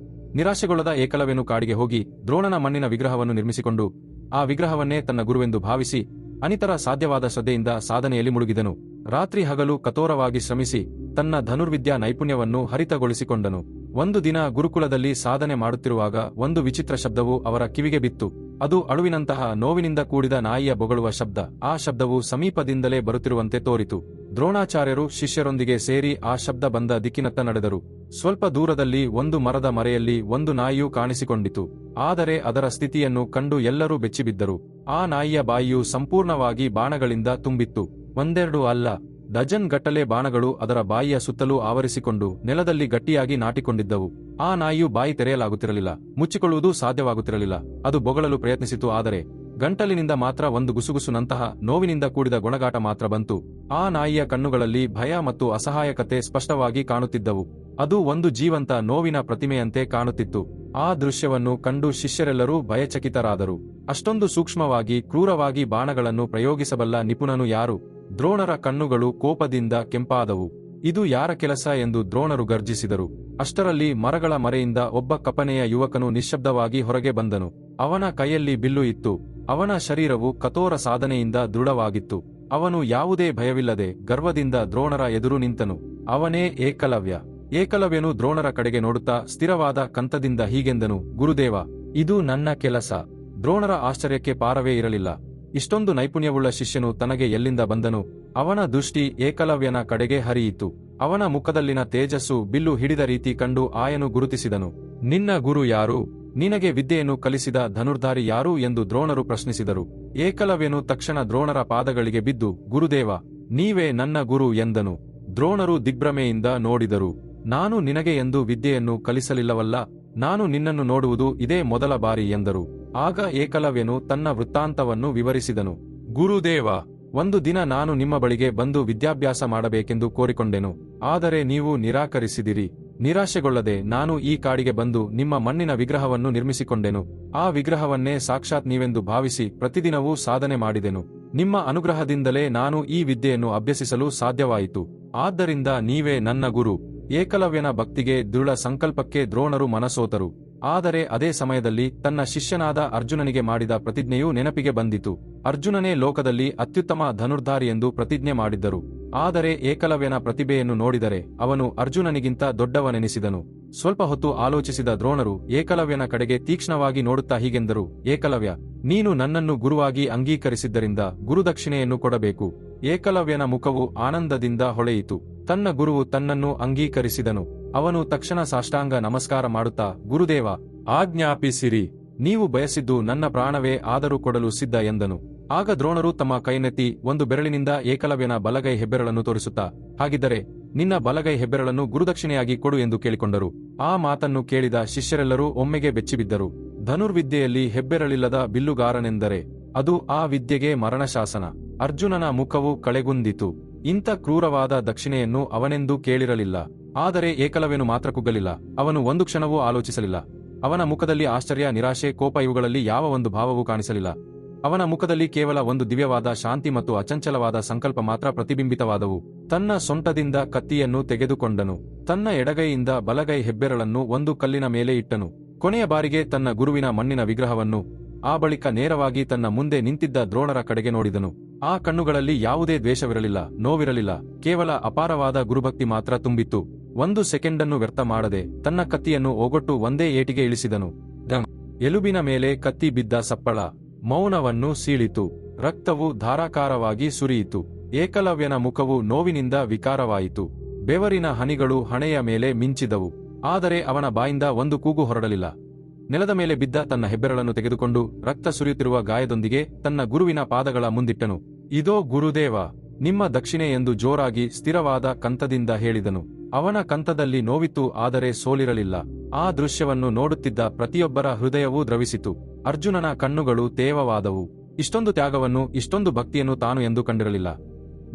ನಿರಾಶೆಗೊಳ್ಳದ ಏಕಲವ್ಯನು ಕಾಡಿಗೆ ಹೋಗಿ ದ್ರೋಣನ ಮಣ್ಣಿನ ವಿಗ್ರಹವನ್ನು ನಿರ್ಮಿಸಿಕೊಂಡು ಆ ವಿಗ್ರಹವನ್ನೇ ತನ್ನ ಗುರುವೆಂದು ಭಾವಿಸಿ ಅನಿತರ ಸಾಧ್ಯವಾದ ಶ್ರದ್ಧೆಯಿಂದ ಸಾಧನೆಯಲ್ಲಿ ಮುಳುಗಿದನು. ರಾತ್ರಿ ಹಗಲು ಕಠೋರವಾಗಿ ಶ್ರಮಿಸಿ ತನ್ನ ಧನುರ್ವಿದ್ಯಾ ನೈಪುಣ್ಯವನ್ನು ಹರಿತಗೊಳಿಸಿಕೊಂಡನು. ಒಂದು ದಿನ ಗುರುಕುಲದಲ್ಲಿ ಸಾಧನೆ ಮಾಡುತ್ತಿರುವಾಗ ಒಂದು ವಿಚಿತ್ರ ಶಬ್ದವು ಅವರ ಕಿವಿಗೆ ಬಿತ್ತು. ಅದು ಅಳುವಿನಂತಹ ನೋವಿನಿಂದ ಕೂಡಿದ ನಾಯಿಯ ಬೊಗಳುವ ಶಬ್ದ. ಆ ಶಬ್ದವು ಸಮೀಪದಿಂದಲೇ ಬರುತ್ತಿರುವಂತೆ ತೋರಿತು. ದ್ರೋಣಾಚಾರ್ಯರು ಶಿಷ್ಯರೊಂದಿಗೆ ಸೇರಿ ಆ ಶಬ್ದ ಬಂದ ದಿಕ್ಕಿನತ್ತ ನಡೆದರು. ಸ್ವಲ್ಪ ದೂರದಲ್ಲಿ ಒಂದು ಮರದ ಮರೆಯಲ್ಲಿ ಒಂದು ನಾಯಿಯೂ ಕಾಣಿಸಿಕೊಂಡಿತು. ಆದರೆ ಅದರ ಸ್ಥಿತಿಯನ್ನು ಕಂಡು ಎಲ್ಲರೂ ಬೆಚ್ಚಿಬಿದ್ದರು. ಆ ನಾಯಿಯ ಬಾಯಿಯು ಸಂಪೂರ್ಣವಾಗಿ ಬಾಣಗಳಿಂದ ತುಂಬಿತ್ತು. ಒಂದೆರಡು ಅಲ್ಲ, ಡಜನ್ ಗಟ್ಟಲೆ ಬಾಣಗಳು ಅದರ ಬಾಯಿಯ ಸುತ್ತಲೂ ಆವರಿಸಿಕೊಂಡು ನೆಲದಲ್ಲಿ ಗಟ್ಟಿಯಾಗಿ ನಾಟಿಕೊಂಡಿದ್ದವು. ಆ ನಾಯಿಯು ಬಾಯಿ ತೆರೆಯಲಾಗುತ್ತಿರಲಿಲ್ಲ, ಮುಚ್ಚಿಕೊಳ್ಳುವುದೂ ಸಾಧ್ಯವಾಗುತ್ತಿರಲಿಲ್ಲ. ಅದು ಬೊಗಳಲು ಪ್ರಯತ್ನಿಸಿತು, ಆದರೆ ಗಂಟಲಿನಿಂದ ಮಾತ್ರ ಒಂದು ಗುಸುಗುಸುನಂತಹ ನೋವಿನಿಂದ ಕೂಡಿದ ಗೊಣಗಾಟ ಮಾತ್ರ ಬಂತು. ಆ ನಾಯಿಯ ಕಣ್ಣುಗಳಲ್ಲಿ ಭಯ ಮತ್ತು ಅಸಹಾಯಕತೆ ಸ್ಪಷ್ಟವಾಗಿ ಕಾಣುತ್ತಿದ್ದವು. ಅದು ಒಂದು ಜೀವಂತ ನೋವಿನ ಪ್ರತಿಮೆಯಂತೆ ಕಾಣುತ್ತಿತ್ತು. ಆ ದೃಶ್ಯವನ್ನು ಕಂಡು ಶಿಷ್ಯರೆಲ್ಲರೂ ಭಯಚಕಿತರಾದರು. ಅಷ್ಟೊಂದು ಸೂಕ್ಷ್ಮವಾಗಿ, ಕ್ರೂರವಾಗಿ ಬಾಣಗಳನ್ನು ಪ್ರಯೋಗಿಸಬಲ್ಲ ನಿಪುಣನು ಯಾರು? ದ್ರೋಣರ ಕಣ್ಣುಗಳು ಕೋಪದಿಂದ ಕೆಂಪಾದವು. ಇದು ಯಾರ ಕೆಲಸ ಎಂದು ದ್ರೋಣರು ಗರ್ಜಿಸಿದರು. ಅಷ್ಟರಲ್ಲಿ ಮರಗಳ ಮರೆಯಿಂದ ಒಬ್ಬ ಕಪನೆಯ ಯುವಕನು ನಿಶ್ಶಬ್ದವಾಗಿ ಹೊರಗೆ ಬಂದನು. ಅವನ ಕೈಯಲ್ಲಿ ಬಿಲ್ಲು ಇತ್ತು. ಅವನ ಶರೀರವು ಕಠೋರ ಸಾಧನೆಯಿಂದ ದೃಢವಾಗಿತ್ತು. ಅವನು ಯಾವುದೇ ಭಯವಿಲ್ಲದೆ ಗರ್ವದಿಂದ ದ್ರೋಣರ ಎದುರು ನಿಂತನು. ಅವನೇ ಏಕಲವ್ಯ. ಏಕಲವ್ಯನು ದ್ರೋಣರ ಕಡೆಗೆ ನೋಡುತ್ತಾ ಸ್ಥಿರವಾದ ಕಂಠದಿಂದ ಹೀಗೆಂದನು, ಗುರುದೇವ, ಇದು ನನ್ನ ಕೆಲಸ. ದ್ರೋಣರ ಆಶ್ಚರ್ಯಕ್ಕೆ ಪಾರವೇ ಇರಲಿಲ್ಲ. ಇಷ್ಟೊಂದು ನೈಪುಣ್ಯವುಳ್ಳ ಶಿಷ್ಯನು ತನಗೆ ಎಲ್ಲಿಂದ ಬಂದನು? ಅವನ ದೃಷ್ಟಿ ಏಕಲವ್ಯನ ಕಡೆಗೆ ಹರಿಯಿತು. ಅವನ ಮುಖದಲ್ಲಿನ ತೇಜಸ್ಸು ಬಿಲ್ಲು ಹಿಡಿದ ರೀತಿ ಕಂಡು ಆಯನು ಗುರುತಿಸಿದನು. ನಿನ್ನ ಗುರು ಯಾರು? ನಿನಗೆ ವಿದ್ಯೆಯನ್ನು ಕಲಿಸಿದ ಧನುರ್ಧಾರಿ ಯಾರು ಎಂದು ದ್ರೋಣರು ಪ್ರಶ್ನಿಸಿದರು. ಏಕಲವ್ಯನು ತಕ್ಷಣ ದ್ರೋಣರ ಪಾದಗಳಿಗೆ ಬಿದ್ದು, ಗುರುದೇವ, ನೀವೇ ನನ್ನ ಗುರು ಎಂದನು. ದ್ರೋಣರು ದಿಗ್ಭ್ರಮೆಯಿಂದ ನೋಡಿದರು. ನಾನು ನಿನಗೆ ಎಂದು ವಿದ್ಯೆಯನ್ನು ಕಲಿಸಲಿಲ್ಲವಲ್ಲ, ನಾನು ನಿನ್ನನ್ನು ನೋಡುವುದು ಇದೇ ಮೊದಲ ಬಾರಿ ಎಂದರು. ಆಗ ಏಕಲವ್ಯನು ತನ್ನ ವೃತ್ತಾಂತವನ್ನು ವಿವರಿಸಿದನು. ಗುರುದೇವ, ಒಂದು ದಿನ ನಾನು ನಿಮ್ಮ ಬಳಿಗೆ ಬಂದು ವಿದ್ಯಾಭ್ಯಾಸ ಮಾಡಬೇಕೆಂದು ಕೋರಿಕೊಂಡೆನು. ಆದರೆ ನೀವು ನಿರಾಕರಿಸಿದಿರಿ. ನಿರಾಶೆಗೊಳ್ಳದೆ ನಾನು ಈ ಕಾಡಿಗೆ ಬಂದು ನಿಮ್ಮ ಮಣ್ಣಿನ ವಿಗ್ರಹವನ್ನು ನಿರ್ಮಿಸಿಕೊಂಡೆನು. ಆ ವಿಗ್ರಹವನ್ನೇ ಸಾಕ್ಷಾತ್ ನೀವೆಂದು ಭಾವಿಸಿ ಪ್ರತಿದಿನವೂ ಸಾಧನೆ ಮಾಡಿದೆನು. ನಿಮ್ಮ ಅನುಗ್ರಹದಿಂದಲೇ ನಾನು ಈ ವಿದ್ಯೆಯನ್ನು ಅಭ್ಯಸಿಸಲು ಸಾಧ್ಯವಾಯಿತು. ಆದ್ದರಿಂದ ನೀವೇ ನನ್ನ ಗುರು. ಏಕಲವ್ಯನ ಭಕ್ತಿಗೆ, ದೃಢ ಸಂಕಲ್ಪಕ್ಕೆ ದ್ರೋಣರು ಮನಸೋತರು. ಆದರೆ ಅದೇ ಸಮಯದಲ್ಲಿ ತನ್ನ ಶಿಷ್ಯನಾದ ಅರ್ಜುನನಿಗೆ ಮಾಡಿದ ಪ್ರತಿಜ್ಞೆಯೂ ನೆನಪಿಗೆ ಬಂದಿತು. ಅರ್ಜುನನೇ ಲೋಕದಲ್ಲಿ ಅತ್ಯುತ್ತಮ ಧನುರ್ಧಾರಿ ಎಂದು ಪ್ರತಿಜ್ಞೆ ಮಾಡಿದ್ದರು. ಆದರೆ ಏಕಲವ್ಯನ ಪ್ರತಿಭೆಯನ್ನು ನೋಡಿದರೆ ಅವನು ಅರ್ಜುನನಿಗಿಂತ ದೊಡ್ಡವನೆನಿಸಿದನು. ಸ್ವಲ್ಪ ಹೊತ್ತು ಆಲೋಚಿಸಿದ ದ್ರೋಣರು ಏಕಲವ್ಯನ ಕಡೆಗೆ ತೀಕ್ಷ್ಣವಾಗಿ ನೋಡುತ್ತಾ ಹೀಗೆಂದರು, ಏಕಲವ್ಯ, ನೀನು ನನ್ನನ್ನು ಗುರುವಾಗಿ ಅಂಗೀಕರಿಸಿದ್ದರಿಂದ ಗುರುದಕ್ಷಿಣೆಯನ್ನು ಕೊಡಬೇಕು. ಏಕಲವ್ಯನ ಮುಖವು ಆನಂದದಿಂದ ಹೊಳೆಯಿತು. ತನ್ನ ಗುರುವು ತನ್ನನ್ನು ಅಂಗೀಕರಿಸಿದನು. ಅವನು ತಕ್ಷಣ ಸಾಷ್ಟಾಂಗ ನಮಸ್ಕಾರ ಮಾಡುತ್ತಾ, ಗುರುದೇವ, ಆಜ್ಞಾಪಿಸಿರಿ. ನೀವು ಬಯಸಿದ್ದು ನನ್ನ ಪ್ರಾಣವೇ ಆದರೂ ಕೊಡಲು ಸಿದ್ಧ ಎಂದನು. ಆಗ ದ್ರೋಣರು ತಮ್ಮ ಕೈನೆತ್ತಿ ಒಂದು ಬೆರಳಿನಿಂದ ಏಕಲವ್ಯನ ಬಲಗೈ ಹೆಬ್ಬೆರಳನ್ನು ತೋರಿಸುತ್ತಾ, ಹಾಗಿದ್ದರೆ ನಿನ್ನ ಬಲಗೈ ಹೆಬ್ಬೆರಳನ್ನು ಗುರುದಕ್ಷಿಣೆಯಾಗಿ ಕೊಡು ಎಂದು ಕೇಳಿಕೊಂಡರು. ಆ ಮಾತನ್ನು ಕೇಳಿದ ಶಿಷ್ಯರೆಲ್ಲರೂ ಒಮ್ಮೆಗೆ ಬೆಚ್ಚಿಬಿದ್ದರು. ಧನುರ್ವಿದ್ಯೆಯಲ್ಲಿ ಹೆಬ್ಬೆರಳಿಲ್ಲದ ಬಿಲ್ಲುಗಾರನೆಂದರೆ ಅದು ಆ ವಿದ್ಯೆಗೆ ಮರಣಶಾಸನ. ಅರ್ಜುನನ ಮುಖವು ಕಳೆಗುಂದಿತು. ಇಂಥ ಕ್ರೂರವಾದ ದಕ್ಷಿಣೆಯನ್ನು ಅವನೆಂದೂ ಕೇಳಿರಲಿಲ್ಲ. ಆದರೆ ಏಕಲವ್ಯನು ಮಾತ್ರ ಕುಗ್ಗಲಿಲ್ಲ. ಅವನು ಒಂದು ಕ್ಷಣವೂ ಆಲೋಚಿಸಲಿಲ್ಲ. ಅವನ ಮುಖದಲ್ಲಿ ಆಶ್ಚರ್ಯ, ನಿರಾಶೆ, ಕೋಪ ಇವುಗಳಲ್ಲಿ ಯಾವ ಒಂದು ಭಾವವೂ ಕಾಣಿಸಲಿಲ್ಲ. ಅವನ ಮುಖದಲ್ಲಿ ಕೇವಲ ಒಂದು ದಿವ್ಯವಾದ ಶಾಂತಿ ಮತ್ತು ಅಚಂಚಲವಾದ ಸಂಕಲ್ಪ ಮಾತ್ರ ಪ್ರತಿಬಿಂಬಿತವಾದವು. ತನ್ನ ಸೊಂಟದಿಂದ ಕತ್ತಿಯನ್ನು ತೆಗೆದುಕೊಂಡನು. ತನ್ನ ಎಡಗೈಯಿಂದ ಬಲಗೈ ಹೆಬ್ಬೆರಳನ್ನು ಒಂದು ಕಲ್ಲಿನ ಮೇಲೆ ಇಟ್ಟನು. ಕೊನೆಯ ಬಾರಿಗೆ ತನ್ನ ಗುರುವಿನ ಮಣ್ಣಿನ ವಿಗ್ರಹವನ್ನು, ಆ ಬಳಿಕ ನೇರವಾಗಿ ತನ್ನ ಮುಂದೆ ನಿಂತಿದ್ದ ದ್ರೋಣರ ಕಡೆಗೆ ನೋಡಿದನು. ಆ ಕಣ್ಣುಗಳಲ್ಲಿ ಯಾವುದೇ ದ್ವೇಷವಿರಲಿಲ್ಲ, ನೋವಿರಲಿಲ್ಲ, ಕೇವಲ ಅಪಾರವಾದ ಗುರುಭಕ್ತಿ ಮಾತ್ರ ತುಂಬಿತ್ತು. ಒಂದು ಸೆಕೆಂಡನ್ನು ವ್ಯರ್ಥ ಮಾಡದೆ ತನ್ನ ಕತ್ತಿಯನ್ನು ಓಗೊಟ್ಟು ಒಂದೇ ಏಟಿಗೆ ಇಳಿಸಿದನು. ಎಲುಬಿನ ಮೇಲೆ ಕತ್ತಿ ಬಿದ್ದ ಸಪ್ಪಳ ಮೌನವನ್ನು ಸೀಳಿತು. ರಕ್ತವು ಧಾರಾಕಾರವಾಗಿ ಸುರಿಯಿತು. ಏಕಲವ್ಯನ ಮುಖವು ನೋವಿನಿಂದ ವಿಕಾರವಾಯಿತು. ಬೆವರಿನ ಹನಿಗಳು ಹಣೆಯ ಮೇಲೆ ಮಿಂಚಿದವು. ಆದರೆ ಅವನ ಬಾಯಿಂದ ಒಂದು ಕೂಗು ಹೊರಡಲಿಲ್ಲ. ನೆಲದ ಮೇಲೆ ಬಿದ್ದ ತನ್ನ ಹೆಬ್ಬೆರಳನ್ನು ತೆಗೆದುಕೊಂಡು ರಕ್ತ ಸುರಿಯುತ್ತಿರುವ ಗಾಯದೊಂದಿಗೆ ತನ್ನ ಗುರುವಿನ ಪಾದಗಳ ಮುಂದಿಟ್ಟನು. ಇದೋ ಗುರುದೇವ, ನಿಮ್ಮ ದಕ್ಷಿಣೆ ಎಂದು ಜೋರಾಗಿ ಸ್ಥಿರವಾದ ಕಂಠದಿಂದ ಹೇಳಿದನು. ಅವನ ಕಂಠದಲ್ಲಿ ನೋವಿತ್ತು, ಆದರೆ ಸೋಲಿರಲಿಲ್ಲ. ಆ ದೃಶ್ಯವನ್ನು ನೋಡುತ್ತಿದ್ದ ಪ್ರತಿಯೊಬ್ಬರ ಹೃದಯವೂ ದ್ರವಿಸಿತು. ಅರ್ಜುನನ ಕಣ್ಣುಗಳು ತೇವವಾದವು. ಇಷ್ಟೊಂದು ತ್ಯಾಗವನ್ನು, ಇಷ್ಟೊಂದು ಭಕ್ತಿಯನ್ನು ತಾನು ಎಂದೂ ಕಂಡಿರಲಿಲ್ಲ.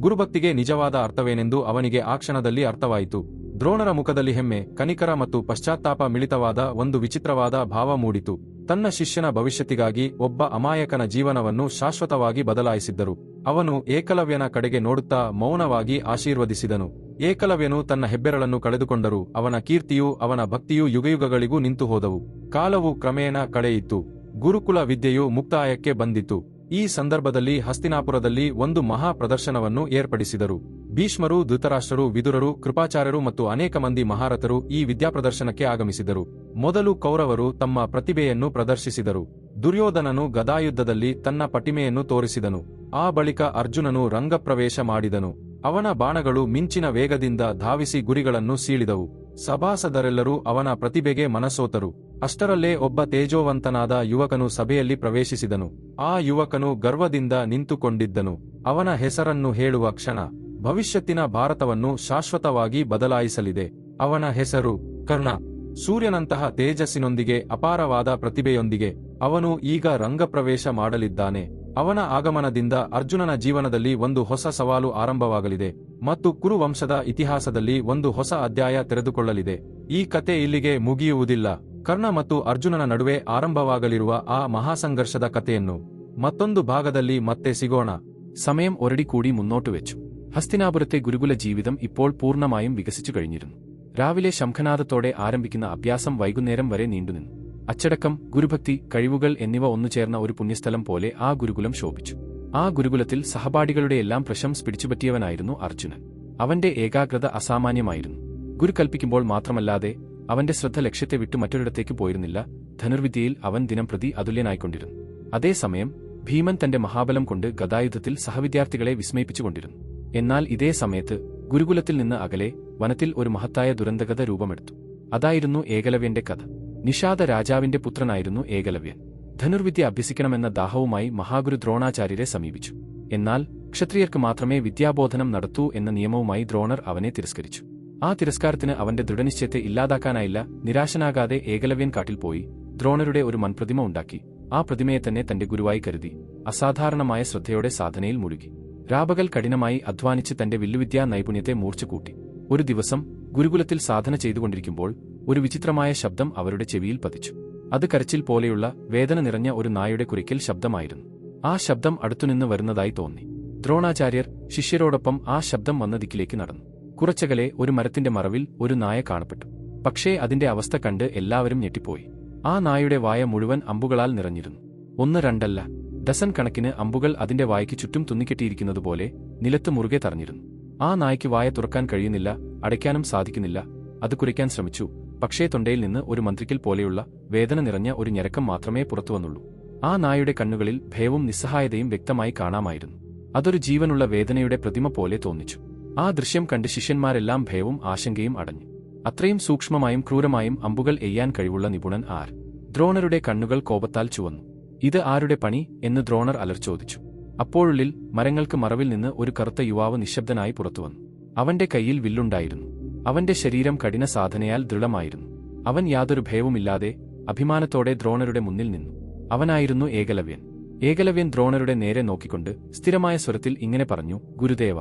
ಗುರುಭಕ್ತಿಗೆ ನಿಜವಾದ ಅರ್ಥವೇನೆಂದು ಅವನಿಗೆ ಆ ಕ್ಷಣದಲ್ಲಿ ಅರ್ಥವಾಯಿತು. ದ್ರೋಣರ ಮುಖದಲ್ಲಿ ಹೆಮ್ಮೆ, ಕನಿಕರ ಮತ್ತು ಪಶ್ಚಾತ್ತಾಪ ಮಿಳಿತವಾದ ಒಂದು ವಿಚಿತ್ರವಾದ ಭಾವ ಮೂಡಿತು. ತನ್ನ ಶಿಷ್ಯನ ಭವಿಷ್ಯತ್ತಿಗಾಗಿ ಒಬ್ಬ ಅಮಾಯಕನ ಜೀವನವನ್ನು ಶಾಶ್ವತವಾಗಿ ಬದಲಾಯಿಸಿದ್ದರು. ಅವನು ಏಕಲವ್ಯನ ಕಡೆಗೆ ನೋಡುತ್ತಾ ಮೌನವಾಗಿ ಆಶೀರ್ವದಿಸಿದನು. ಏಕಲವ್ಯನು ತನ್ನ ಹೆಬ್ಬೆರಳನ್ನು ಕಳೆದುಕೊಂಡರೂ ಅವನ ಕೀರ್ತಿಯೂ ಅವನ ಭಕ್ತಿಯೂ ಯುಗಯುಗಗಳಿಗೂ ನಿಂತು ಹೋದವು. ಕಾಲವು ಕ್ರಮೇಣ ಕಳೆಯಿತು. ಗುರುಕುಲ ವಿದ್ಯೆಯು ಮುಕ್ತಾಯಕ್ಕೆ ಬಂದಿತು. ಈ ಸಂದರ್ಭದಲ್ಲಿ ಹಸ್ತಿನಾಪುರದಲ್ಲಿ ಒಂದು ಮಹಾ ಪ್ರದರ್ಶನವನ್ನು ಏರ್ಪಡಿಸಿದರು. ಭೀಷ್ಮರು, ಧೃತರಾಷ್ಟ್ರರು, ವಿದುರರು, ಕೃಪಾಚಾರ್ಯರು ಮತ್ತು ಅನೇಕ ಮಂದಿ ಮಹಾರಥರು ಈ ವಿದ್ಯಾಪ್ರದರ್ಶನಕ್ಕೆ ಆಗಮಿಸಿದರು. ಮೊದಲು ಕೌರವರು ತಮ್ಮ ಪ್ರತಿಭೆಯನ್ನು ಪ್ರದರ್ಶಿಸಿದರು. ದುರ್ಯೋಧನನು ಗದಾಯುದ್ಧದಲ್ಲಿ ತನ್ನ ಪಟಿಮೆಯನ್ನು ತೋರಿಸಿದನು. ಆ ಬಳಿಕ ಅರ್ಜುನನು ರಂಗಪ್ರವೇಶ ಮಾಡಿದನು. ಅವನ ಬಾಣಗಳು ಮಿಂಚಿನ ವೇಗದಿಂದ ಧಾವಿಸಿ ಗುರಿಗಳನ್ನು ಸೀಳಿದವು. ಸಭಾಸದರೆಲ್ಲರೂ ಅವನ ಪ್ರತಿಭೆಗೆ ಮನಸೋತರು. ಅಷ್ಟರಲ್ಲೇ ಒಬ್ಬ ತೇಜೋವಂತನಾದ ಯುವಕನು ಸಭೆಯಲ್ಲಿ ಪ್ರವೇಶಿಸಿದನು. ಆ ಯುವಕನು ಗರ್ವದಿಂದ ನಿಂತುಕೊಂಡಿದ್ದನು. ಅವನ ಹೆಸರನ್ನು ಹೇಳುವ ಕ್ಷಣ ಭವಿಷ್ಯತ್ತಿನ ಭಾರತವನ್ನು ಶಾಶ್ವತವಾಗಿ ಬದಲಾಯಿಸಲಿದೆ. ಅವನ ಹೆಸರು ಕರ್ಣ. ಸೂರ್ಯನಂತಹ ತೇಜಸ್ಸಿನೊಂದಿಗೆ, ಅಪಾರವಾದ ಪ್ರತಿಭೆಯೊಂದಿಗೆ ಅವನು ಈಗ ರಂಗಪ್ರವೇಶ ಮಾಡಲಿದ್ದಾನೆ. ಅವನ ಆಗಮನದಿಂದ ಅರ್ಜುನನ ಜೀವನದಲ್ಲಿ ಒಂದು ಹೊಸ ಸವಾಲು ಆರಂಭವಾಗಲಿದೆ ಮತ್ತು ಕುರುವಂಶದ ಇತಿಹಾಸದಲ್ಲಿ ಒಂದು ಹೊಸ ಅಧ್ಯಾಯ ತೆರೆದುಕೊಳ್ಳಲಿದೆ. ಈ ಕತೆ ಇಲ್ಲಿಗೆ ಮುಗಿಯುವುದಿಲ್ಲ. ಕರ್ಣ ಮತ್ತು ಅರ್ಜುನನ ನಡುವೆ ಆರಂಭವಾಗಲಿರುವ ಆ മഹാസംഘർഷದ കഥಯನ್ನು മറ്റൊരു ഭാഗದಲ್ಲಿ ಮತ್ತೆ സിഗോണ. സമയം ഒരടിക്കൂടി മുന്നോട്ട് വെച്ചു. ഹസ്തിനാപുരത്തെ ഗുരുകുല ജീവിതം ഇപ്പോൾ പൂർണ്ണമായും വികസിച്ചു കഴിഞ്ഞിരുന്നു. രാവിലെ ശംഖനാദത്തോടെ ആരംഭിക്കുന്ന അഭ്യാസം വൈകുന്നേരം വരെ നീണ്ടുനിന്നു. അച്ചടക്കം, ഗുരുഭക്തി, കഴിവുകൾ എന്നിവ ഒന്നുചേർന്ന ഒരു പുണ്യസ്ഥലം പോലെ ആ ഗുരുകുലം ശോഭിച്ചു. ആ ഗുരുകുലത്തിൽ സഹപാഠികളുടെയെല്ലാം പ്രശംസ പിടിച്ചുപറ്റിയവനായിരുന്നു അർജുനൻ. അവന്റെ ഏകാഗ്രത അസാമാന്യമായിരുന്നു. ഗുരു കൽപ്പിക്കുമ്പോൾ മാത്രമല്ലാതെ അവന്റെ ശ്രദ്ധ ലക്ഷ്യത്തെ വിട്ടു മറ്റൊരിടത്തേക്ക് പോയിരുന്നില്ല. ധനുർവിദ്യയിൽ അവൻ ദിനംപ്രതി അതുല്യനായിക്കൊണ്ടിരുന്നു. അതേസമയം ഭീമൻ തന്റെ മഹാബലം കൊണ്ട് ഗദായുദ്ധത്തിൽ സഹവിദ്യാർത്ഥികളെ വിസ്മയിപ്പിച്ചുകൊണ്ടിരുന്നു. എന്നാൽ ഇതേ സമയത്ത് ഗുരുകുലത്തിൽ നിന്ന് അകലെ വനത്തിൽ ഒരു മഹത്തായ ദുരന്തകഥ രൂപമെടുത്തു. അതായിരുന്നു ഏകലവ്യന്റെ കഥ. നിഷാദ രാജാവിന്റെ പുത്രനായിരുന്നു ഏകലവ്യൻ. ധനുർവിദ്യ അഭ്യസിക്കണമെന്ന ദാഹവുമായി മഹാഗുരു ദ്രോണാചാര്യരെ സമീപിച്ചു. എന്നാൽ ക്ഷത്രിയർക്ക് മാത്രമേ വിദ്യാബോധനം നടത്തൂ എന്ന നിയമവുമായി ദ്രോണർ അവനെ തിരസ്കരിച്ചു. ആ തിരസ്കാരത്തിന് അവന്റെ ദൃഢനിശ്ചയത്തെ ഇല്ലാതാക്കാനായില്ല. നിരാശനാകാതെ ഏകലവ്യൻ കാട്ടിൽ പോയി ദ്രോണരുടെ ഒരു മൺപ്രതിമ ഉണ്ടാക്കി. ആ പ്രതിമയെ തന്നെ തന്റെ ഗുരുവായി കരുതി അസാധാരണമായ ശ്രദ്ധയോടെ സാധനയിൽ മുഴുകി. രാപകൽ കഠിനമായി അധ്വാനിച്ച് തന്റെ വില്ലുവിദ്യാ നൈപുണ്യത്തെ മൂർച്ച കൂട്ടി. ഒരു ദിവസം ഗുരുകുലത്തിൽ സാധന ചെയ്തുകൊണ്ടിരിക്കുമ്പോൾ ഒരു വിചിത്രമായ ശബ്ദം അവരുടെ ചെവിയിൽ പതിച്ചു. അത് കരച്ചിൽ പോലെയുള്ള വേദന നിറഞ്ഞ ഒരു നായുടെ കുരയ്ക്കൽ ശബ്ദമായിരുന്നു. ആ ശബ്ദം അടുത്തുനിന്ന് വരുന്നതായി തോന്നി. ദ്രോണാചാര്യർ ശിഷ്യരോടൊപ്പം ആ ശബ്ദം വന്ന ദിക്കിലേക്ക് നടന്നു. കുറച്ചകലെ ഒരു മരത്തിന്റെ മറവിൽ ഒരു നായ കാണപ്പെട്ടു. പക്ഷേ അതിന്റെ അവസ്ഥ കണ്ട് എല്ലാവരും ഞെട്ടിപ്പോയി. ആ നായുടെ വായ മുഴുവൻ അമ്പുകളാൽ നിറഞ്ഞിരുന്നു. ഒന്ന് രണ്ടല്ല, ഡസൻ കണക്കിന് അമ്പുകൾ അതിന്റെ വായ്ക്ക് ചുറ്റും തുന്നിക്കെട്ടിയിരിക്കുന്നതുപോലെ നിലത്ത് മുറുകെ തറഞ്ഞിരുന്നു. ആ നായ്ക്ക് വായ തുറക്കാൻ കഴിയുന്നില്ല, അടയ്ക്കാനും സാധിക്കുന്നില്ല. അത് കുരയ്ക്കാൻ ശ്രമിച്ചു. പക്ഷേ തൊണ്ടയിൽ നിന്ന് ഒരു മന്ത്രിക്കൽ പോലെയുള്ള വേദന നിറഞ്ഞ ഒരു ഞരക്കം മാത്രമേ പുറത്തുവന്നുള്ളൂ. ആ നായുടെ കണ്ണുകളിൽ ഭയവും നിസ്സഹായതയും വ്യക്തമായി കാണാമായിരുന്നു. അതൊരു ജീവനുള്ള വേദനയുടെ പ്രതിമ പോലെ തോന്നിച്ചു. ആ ദൃശ്യം കണ്ട് ശിഷ്യന്മാരെല്ലാം ഭയവും ആശങ്കയും അടഞ്ഞു. അത്രയും സൂക്ഷ്മമായും ക്രൂരമായും അമ്പുകൾ എയ്യാൻ കഴിവുള്ള നിപുണൻ ആർ? ദ്രോണരുടെ കണ്ണുകൾ കോപത്താൽ ചുവന്നു. ഇത് ആരുടെ പണി എന്ന് ദ്രോണർ അലർച്ചോദിച്ചു. അപ്പോഴുള്ളിൽ മരങ്ങൾക്ക് മറവിൽ നിന്ന് ഒരു കറുത്ത യുവാവ് നിശബ്ദനായി പുറത്തുവന്നു. അവന്റെ കയ്യിൽ വില്ലുണ്ടായിരുന്നു. അവന്റെ ശരീരം കഠിന സാധനയാൽ ദൃഢമായിരുന്നു. അവൻ യാതൊരു ഭയവുമില്ലാതെ അഭിമാനത്തോടെ ദ്രോണരുടെ മുന്നിൽ നിന്നു. അവനായിരുന്നു ഏകലവ്യൻ. ഏകലവ്യൻ ദ്രോണരുടെ നേരെ നോക്കിക്കൊണ്ട് സ്ഥിരമായ സ്വരത്തിൽ ഇങ്ങനെ പറഞ്ഞു, ഗുരുദേവ,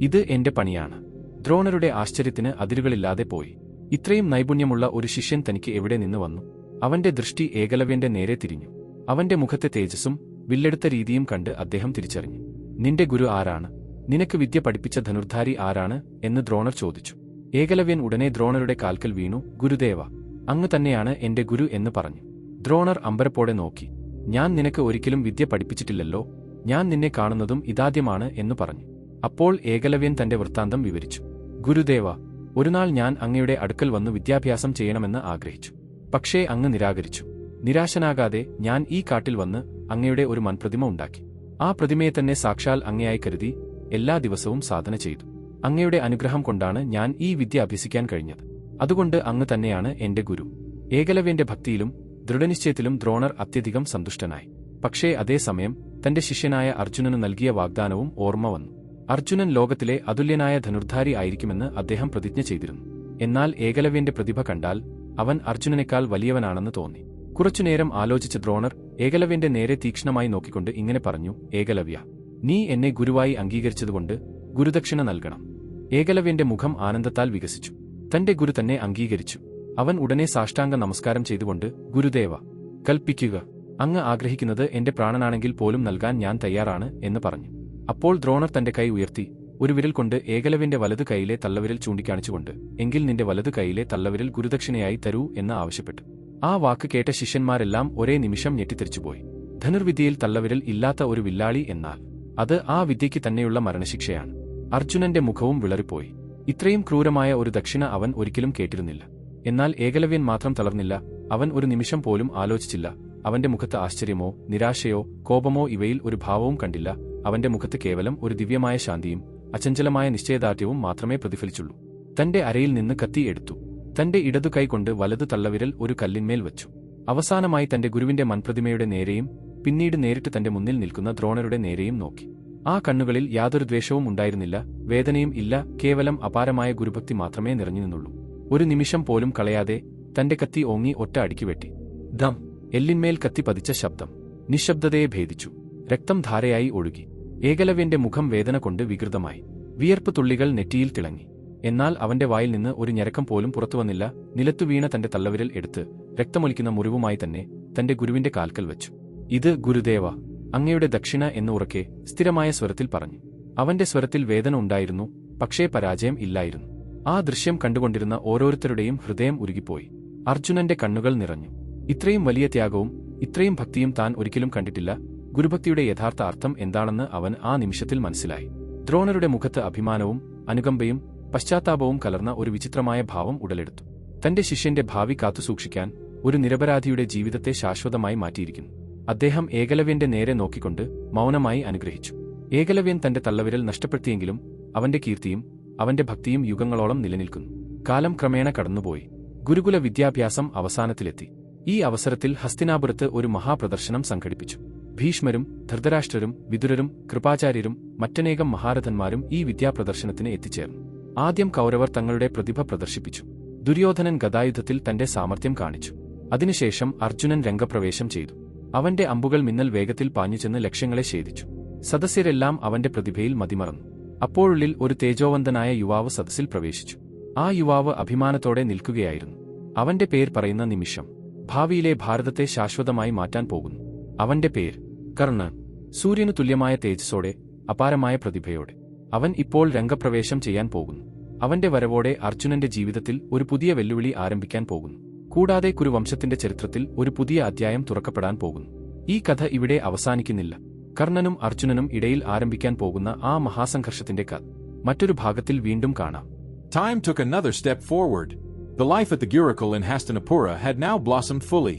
ഇത് എന്റെ പണിയാണ്. ദ്രോണരുടെ ആശ്ചര്യത്തിന് അതിരുകളില്ലാതെ പോയി. ഇത്രയും നൈപുണ്യമുള്ള ഒരു ശിഷ്യൻ തനിക്ക് എവിടെ നിന്ന് വന്നു? അവന്റെ ദൃഷ്ടി ഏകലവ്യന്റെ നേരെ തിരിഞ്ഞു. അവന്റെ മുഖത്തെ തേജസ്സും വില്ലെടുത്ത രീതിയും കണ്ട് അദ്ദേഹം തിരിച്ചറിഞ്ഞു. നിന്റെ ഗുരു ആരാണ്? നിനക്ക് വിദ്യ പഠിപ്പിച്ച ധനുർധാരി ആരാണ് എന്ന് ദ്രോണർ ചോദിച്ചു. ഏകലവ്യൻ ഉടനെ ദ്രോണരുടെ കാൽക്കൽ വീണു. ഗുരുദേവ, അങ്ങ് തന്നെയാണ് എന്റെ ഗുരു എന്ന് പറഞ്ഞു. ദ്രോണർ അമ്പരപ്പോടെ നോക്കി. ഞാൻ നിനക്ക് ഒരിക്കലും വിദ്യ പഠിപ്പിച്ചിട്ടില്ലല്ലോ, ഞാൻ നിന്നെ കാണുന്നതും ഇതാദ്യമാണ് എന്നു പറഞ്ഞു. അപ്പോൾ ഏകലവ്യൻ തന്റെ വൃത്താന്തം വിവരിച്ചു. ഗുരുദേവ, ഒരുനാൾ ഞാൻ അങ്ങയുടെ അടുക്കൽ വന്നു വിദ്യാഭ്യാസം ചെയ്യണമെന്ന് ആഗ്രഹിച്ചു. പക്ഷേ അങ്ങ് നിരാകരിച്ചു. നിരാശനാകാതെ ഞാൻ ഈ കാട്ടിൽ വന്ന് അങ്ങയുടെ ഒരു മൺപ്രതിമ ഉണ്ടാക്കി. ആ പ്രതിമയെ തന്നെ സാക്ഷാൽ അങ്ങയായി കരുതി എല്ലാ ദിവസവും സാധന ചെയ്തു. അങ്ങയുടെ അനുഗ്രഹം കൊണ്ടാണ് ഞാൻ ഈ വിദ്യ അഭ്യസിക്കാൻ കഴിഞ്ഞത്. അതുകൊണ്ട് അങ്ങ് തന്നെയാണ് എന്റെ ഗുരു. ഏകലവ്യന്റെ ഭക്തിയിലും ദൃഢനിശ്ചയത്തിലും ദ്രോണർ അത്യധികം സന്തുഷ്ടനായി. പക്ഷേ അതേസമയം തന്റെ ശിഷ്യനായ അർജുനനു നൽകിയ വാഗ്ദാനവും ഓർമ്മ വന്നു. അർജുനൻ ലോകത്തിലെ അതുല്യനായ ധനുർധാരി ആയിരിക്കുമെന്ന് അദ്ദേഹം പ്രതിജ്ഞ ചെയ്തിരുന്നു. എന്നാൽ ഏകലവ്യന്റെ പ്രതിഭ കണ്ടാൽ അവൻ അർജുനനേക്കാൾ വലിയവനാണെന്ന് തോന്നി. കുറച്ചുനേരം ആലോചിച്ച ദ്രോണർ ഏകലവ്യന്റെ നേരെ തീക്ഷ്ണമായി നോക്കിക്കൊണ്ട് ഇങ്ങനെ പറഞ്ഞു. ഏകലവ്യ, നീ എന്നെ ഗുരുവായി അംഗീകരിച്ചതുകൊണ്ട് ഗുരുദക്ഷിണ നൽകണം. ഏകലവ്യന്റെ മുഖം ആനന്ദത്താൽ വികസിച്ചു. തന്റെ ഗുരു തന്നെ അംഗീകരിച്ചു. അവൻ ഉടനെ സാഷ്ടാംഗ നമസ്കാരം ചെയ്തുകൊണ്ട്, ഗുരുദേവ, കൽപ്പിക്കുക. അങ്ങ് ആഗ്രഹിക്കുന്നത് എന്റെ പ്രാണനാണെങ്കിൽ പോലും നൽകാൻ ഞാൻ തയ്യാറാണ് എന്ന് പറഞ്ഞു. അപ്പോൾ ദ്രോണർ തന്റെ കൈ ഉയർത്തി ഒരു വിരൽ കൊണ്ട് ഏകലവ്യന്റെ വലതു കൈയിലെ തള്ളവിരൽ ചൂണ്ടിക്കാണിച്ചുകൊണ്ട്, എങ്കിൽ നിന്റെ വലതു കൈയിലെ തള്ളവിരൽ ഗുരുദക്ഷിണയായി തരൂ എന്ന് ആവശ്യപ്പെട്ടു. ആ വാക്ക് കേട്ട ശിഷ്യന്മാരെല്ലാം ഒരേ നിമിഷം ഞെട്ടിത്തെറിച്ചുപോയി. ധനുർവിദ്യയിൽ തള്ളവിരൽ ഇല്ലാത്ത ഒരു വില്ലാളി എന്നാൽ അത് ആ വിദ്യയ്ക്ക് തന്നെയുള്ള മരണശിക്ഷയാണ്. അർജുനന്റെ മുഖവും വിളറിപ്പോയി. ഇത്രയും ക്രൂരമായ ഒരു ദക്ഷിണ അവൻ ഒരിക്കലും കേട്ടിരുന്നില്ല. എന്നാൽ ഏകലവ്യൻ മാത്രം തളർന്നില്ല. അവൻ ഒരു നിമിഷം പോലും ആലോചിച്ചില്ല. അവന്റെ മുഖത്ത് ആശ്ചര്യമോ നിരാശയോ കോപമോ ഇവയിൽ ഒരു ഭാവവും കണ്ടില്ല. അവന്റെ മുഖത്ത് കേവലം ഒരു ദിവ്യമായ ശാന്തിയും അചഞ്ചലമായ നിശ്ചയദാർഢ്യവും മാത്രമേ പ്രതിഫലിച്ചുള്ളൂ. തന്റെ അരയിൽ നിന്ന് കത്തി എടുത്തു. തന്റെ ഇടതു കൈകൊണ്ട് വലതു തള്ളവിരൽ ഒരു കല്ലിന്മേൽ വച്ചു. അവസാനമായി തന്റെ ഗുരുവിന്റെ മൺപ്രതിമയുടെ നേരെയും പിന്നീട് നേരിട്ട് തന്റെ മുന്നിൽ നിൽക്കുന്ന ദ്രോണരുടെ നേരെയും നോക്കി. ആ കണ്ണുകളിൽ യാതൊരു ദ്വേഷവും ഉണ്ടായിരുന്നില്ല, വേദനയും ഇല്ല, കേവലം അപാരമായ ഗുരുഭക്തി മാത്രമേ നിറഞ്ഞു നിന്നുള്ളൂ. ഒരു നിമിഷം പോലും കളയാതെ തന്റെ കത്തി ഓങ്ങി ഒറ്റ അടിക്ക് വെട്ടി. ദം! എല്ലിന്മേൽ കത്തി പതിച്ച ശബ്ദം നിശബ്ദതയെ ഭേദിച്ചു. രക്തം ധാരയായി ഒഴുകി. ഏകലവ്യന്റെ മുഖം വേദന കൊണ്ട് വികൃതമായി. വിയർപ്പ് തുള്ളികൾ നെറ്റിയിൽ തിളങ്ങി. എന്നാൽ അവന്റെ വായിൽ നിന്ന് ഒരു ഞരക്കം പോലും പുറത്തുവന്നില്ല. നിലത്തു വീണ തന്റെ തള്ളവിരൽ എടുത്ത് രക്തമൊലിക്കുന്ന മുറിവുമായി തന്നെ തന്റെ ഗുരുവിന്റെ കാൽക്കൽ വച്ചു. ഇത് ഗുരുദേവ, അങ്ങയുടെ ദക്ഷിണ എന്ന് ഉറക്കെ സ്ഥിരമായ സ്വരത്തിൽ പറഞ്ഞു. അവന്റെ സ്വരത്തിൽ വേദന ഉണ്ടായിരുന്നു, പക്ഷേ പരാജയം ഇല്ലായിരുന്നു. ആ ദൃശ്യം കണ്ടുകൊണ്ടിരുന്ന ഓരോരുത്തരുടെയും ഹൃദയം ഉരുകിപ്പോയി. അർജുനന്റെ കണ്ണുകൾ നിറഞ്ഞു. ഇത്രയും വലിയ ത്യാഗവും ഇത്രയും ഭക്തിയും താൻ ഒരിക്കലും കണ്ടിട്ടില്ല. ഗുരുഭക്തിയുടെ യഥാർത്ഥ അർത്ഥം എന്താണെന്ന് അവൻ ആ നിമിഷത്തിൽ മനസ്സിലായി. ദ്രോണരുടെ മുഖത്ത് അഭിമാനവും അനുകമ്പയും പശ്ചാത്താപവും കലർന്ന ഒരു വിചിത്രമായ ഭാവം ഉടലെടുത്തു. തന്റെ ശിഷ്യന്റെ ഭാവി കാത്തുസൂക്ഷിക്കാൻ ഒരു നിരപരാധിയുടെ ജീവിതത്തെ ശാശ്വതമായി മാറ്റിയിരിക്കുന്നു. അദ്ദേഹം ഏകലവ്യന്റെ നേരെ നോക്കിക്കൊണ്ട് മൗനമായി അനുഗ്രഹിച്ചു. ഏകലവ്യൻ തന്റെ തള്ളവിരൽ നഷ്ടപ്പെടുത്തിയെങ്കിലും അവന്റെ കീർത്തിയും അവന്റെ ഭക്തിയും യുഗങ്ങളോളം നിലനിൽക്കുന്നു. കാലം ക്രമേണ കടന്നുപോയി. ഗുരുകുല വിദ്യാഭ്യാസം അവസാനത്തിലെത്തി. ഈ അവസരത്തിൽ ഹസ്തിനാപുരത്ത് ഒരു മഹാപ്രദർശനം സംഘടിപ്പിച്ചു. ഭീഷ്മരും ധൃതരാഷ്ട്രരും വിതുരരും കൃപാചാര്യരും മറ്റനേകം മഹാരഥന്മാരും ഈ വിദ്യാപ്രദർശനത്തിന് എത്തിച്ചേർന്നു. ആദ്യം കൗരവർ തങ്ങളുടെ പ്രതിഭ പ്രദർശിപ്പിച്ചു. ദുര്യോധനൻ ഗദായുധത്തിൽ തന്റെ സാമർത്ഥ്യം കാണിച്ചു. അതിനുശേഷം അർജുനൻ രംഗപ്രവേശം ചെയ്തു. അവന്റെ അമ്പുകൾ മിന്നൽ വേഗത്തിൽ പാഞ്ഞുചെന്ന് ലക്ഷ്യങ്ങളെ ഛേദിച്ചു. സദസ്യരെല്ലാം അവന്റെ പ്രതിഭയിൽ മതിമറന്നു. അപ്പോഴുള്ളിൽ ഒരു തേജോവന്തനായ യുവാവ് സദസ്സിൽ പ്രവേശിച്ചു. ആ യുവാവ് അഭിമാനത്തോടെ നിൽക്കുകയായിരുന്നു. അവന്റെ പേര് പറയുന്ന നിമിഷം ഭാവിയിലെ ഭാരതത്തെ ശാശ്വതമായി മാറ്റാൻ പോകുന്നു. അവന്റെ പേര് കർണൻ. സൂര്യനു തുല്യമായ തേജസ്സോടെ അപാരമായ പ്രതിഭയോടെ അവൻ ഇപ്പോൾ രംഗപ്രവേശം ചെയ്യാൻ പോകുന്നു. അവന്റെ വരവോടെ അർജുനന്റെ ജീവിതത്തിൽ ഒരു പുതിയ വെല്ലുവിളി ആരംഭിക്കാൻ പോകുന്നു. കൂടാതെ കുരുവംശത്തിന്റെ ചരിത്രത്തിൽ ഒരു പുതിയ അധ്യായം തുറക്കപ്പെടാൻ പോകുന്നു. ഈ കഥ ഇവിടെ അവസാനിക്കുന്നില്ല. കർണനും അർജുനനും ഇടയിൽ ആരംഭിക്കാൻ പോകുന്ന ആ മഹാസംഘർഷത്തിന്റെ കഥ മറ്റൊരു ഭാഗത്തിൽ വീണ്ടും കാണാം. Time took another step forward. The life at the Gurukul in Hastinapura had now blossomed fully.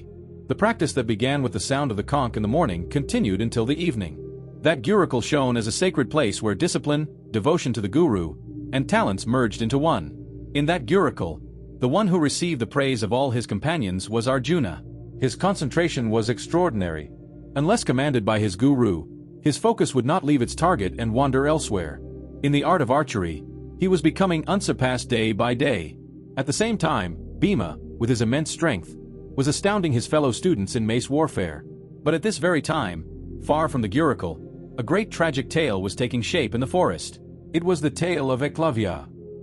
The practice that began with the sound of the conch in the morning continued until the evening. That Gurukul shone as a sacred place where discipline, devotion to the Guru, and talents merged into one. In that Gurukul, the one who received the praise of all his companions was Arjuna. His concentration was extraordinary. Unless commanded by his Guru, his focus would not leave its target and wander elsewhere. In the art of archery, he was becoming unsurpassed day by day. At the same time, Bhima, with his immense strength, was astounding his fellow students in mace warfare. But at this very time, far from the Gurukul, a great tragic tale was taking shape in the forest. It was the tale of Eklavya.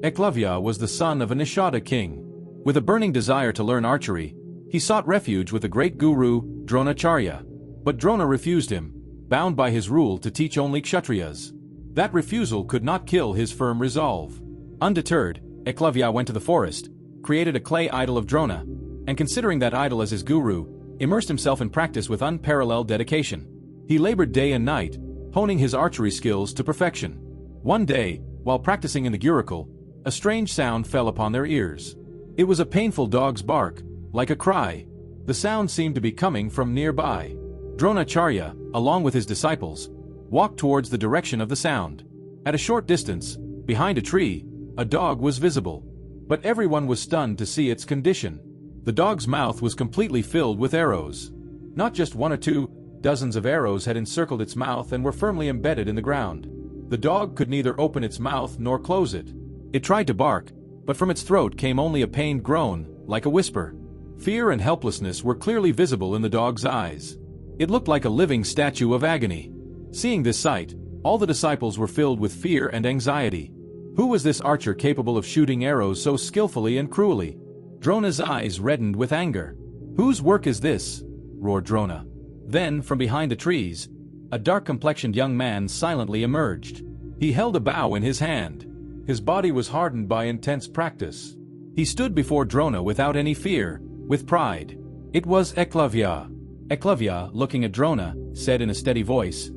Eklavya was the son of a Nishada king. With a burning desire to learn archery, he sought refuge with the great guru, Dronacharya. But Drona refused him, bound by his rule to teach only Kshatriyas. That refusal could not kill his firm resolve. Undeterred, Eklavya went to the forest, created a clay idol of Drona, and considering that idol as his guru, immersed himself in practice with unparalleled dedication. He labored day and night, honing his archery skills to perfection. One day, while practicing in the Gurukul, a strange sound fell upon their ears. It was a painful dog's bark, like a cry. The sound seemed to be coming from nearby. Dronacharya, along with his disciples, walked towards the direction of the sound. At a short distance, behind a tree, a dog was visible. But everyone was stunned to see its condition. The dog's mouth was completely filled with arrows. Not just one or two, dozens of arrows had encircled its mouth and were firmly embedded in the ground. The dog could neither open its mouth nor close it. It tried to bark, but from its throat came only a pained groan, like a whisper. Fear and helplessness were clearly visible in the dog's eyes. It looked like a living statue of agony. Seeing this sight, all the disciples were filled with fear and anxiety. Who was this archer capable of shooting arrows so skillfully and cruelly? Drona's eyes reddened with anger. "Whose work is this?" roared Drona. Then, from behind the trees, a dark-complexioned young man silently emerged. He held a bow in his hand. His body was hardened by intense practice. He stood before Drona without any fear, with pride. It was Eklavya. Eklavya, looking at Drona, said in a steady voice,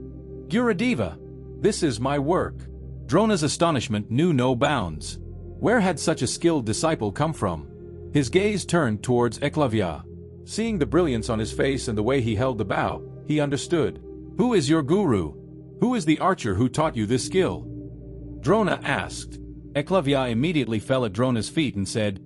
"Gurudev, this is my work." Drona's astonishment knew no bounds. Where had such a skilled disciple come from? His gaze turned towards Eklavya. Seeing the brilliance on his face and the way he held the bow, he understood. "Who is your guru? Who is the archer who taught you this skill?" Drona asked. Eklavya immediately fell at Drona's feet and said,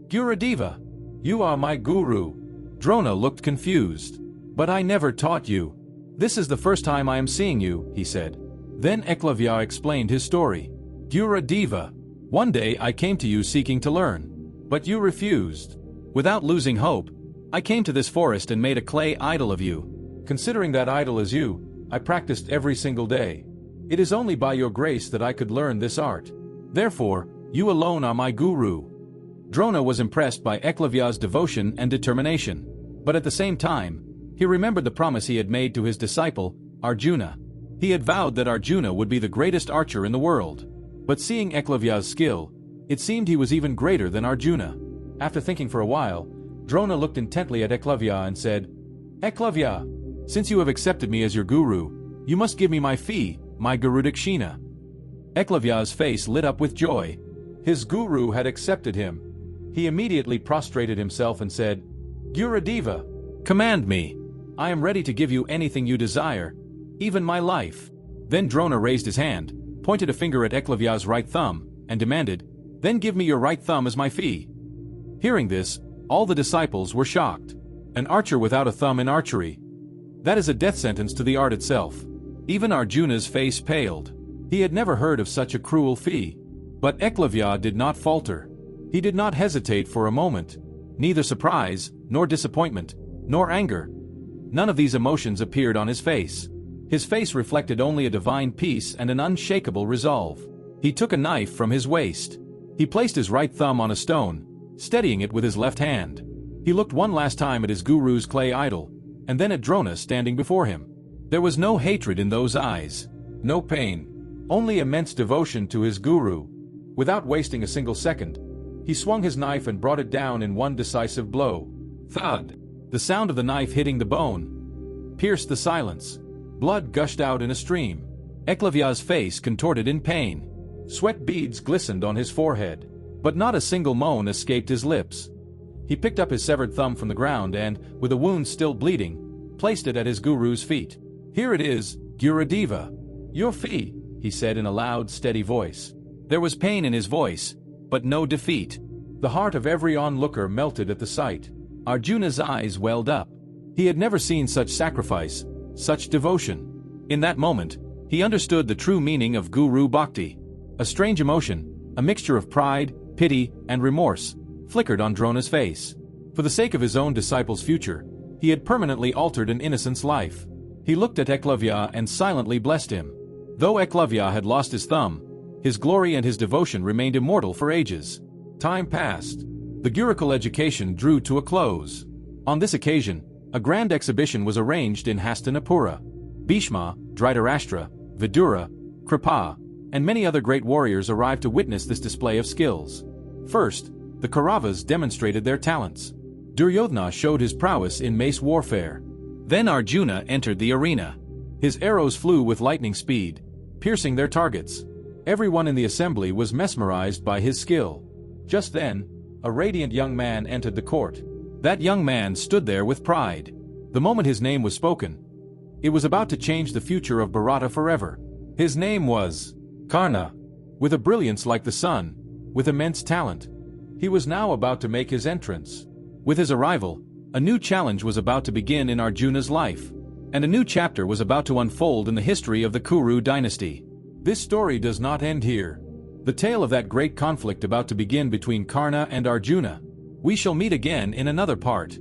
"Gurudev, you are my guru." Drona looked confused. "But I never taught you. This is the first time I am seeing you," he said. Then Eklavya explained his story. "Gurudev, one day I came to you seeking to learn, but you refused. Without losing hope, I came to this forest and made a clay idol of you. Considering that idol as you, I practiced every single day. It is only by your grace that I could learn this art. Therefore, you alone are my guru." Drona was impressed by Eklavya's devotion and determination. But at the same time, he remembered the promise he had made to his disciple, Arjuna. He had vowed that Arjuna would be the greatest archer in the world. But seeing Eklavya's skill, it seemed he was even greater than Arjuna. After thinking for a while, Drona looked intently at Eklavya and said, "Eklavya, since you have accepted me as your guru, you must give me my fee, my Gurudakshina." Eklavya's face lit up with joy. His guru had accepted him. He immediately prostrated himself and said, "Gurudev, command me. I am ready to give you anything you desire, even my life." Then Drona raised his hand, pointed a finger at Eklavya's right thumb, and demanded, "Then give me your right thumb as my fee." Hearing this, all the disciples were shocked. An archer without a thumb in archery. That is a death sentence to the art itself. Even Arjuna's face paled. He had never heard of such a cruel fee. But Eklavya did not falter. He did not hesitate for a moment. Neither surprise, nor disappointment, nor anger. None of these emotions appeared on his face. His face reflected only a divine peace and an unshakable resolve. He took a knife from his waist. He placed his right thumb on a stone, steadying it with his left hand. He looked one last time at his guru's clay idol, and then at Drona standing before him. There was no hatred in those eyes, no pain, only immense devotion to his guru. Without wasting a single second, he swung his knife and brought it down in one decisive blow. Thud! The sound of the knife hitting the bone pierced the silence. Blood gushed out in a stream. Eklavya's face contorted in pain. Sweat beads glistened on his forehead. But not a single moan escaped his lips. He picked up his severed thumb from the ground and, with the wound still bleeding, placed it at his guru's feet. "Here it is, Gurudev. Your fee," he said in a loud, steady voice. There was pain in his voice, but no defeat. The heart of every onlooker melted at the sight. Arjuna's eyes welled up. He had never seen such sacrifice, such devotion. In that moment, he understood the true meaning of Guru Bhakti. A strange emotion, a mixture of pride, pity, and remorse, flickered on Drona's face. For the sake of his own disciple's future, he had permanently altered an innocent's life. He looked at Eklavya and silently blessed him. Though Eklavya had lost his thumb, His glory and his devotion remained immortal for ages. Time passed. The Gurukul education drew to a close. On this occasion, a grand exhibition was arranged in Hastinapura. Bhishma, Dhritarashtra, Vidura, Kripa, and many other great warriors arrived to witness this display of skills. First, the Kauravas demonstrated their talents. Duryodhana showed his prowess in mace warfare. Then Arjuna entered the arena. His arrows flew with lightning speed, piercing their targets. Everyone in the assembly was mesmerized by his skill. Just then, a radiant young man entered the court. That young man stood there with pride. The moment his name was spoken, it was about to change the future of Bharata forever. His name was Karna. With a brilliance like the sun, with immense talent, he was now about to make his entrance. With his arrival, a new challenge was about to begin in Arjuna's life, and a new chapter was about to unfold in the history of the Kuru dynasty. This story does not end here. The tale of that great conflict about to begin between Karna and Arjuna. We shall meet again in another part.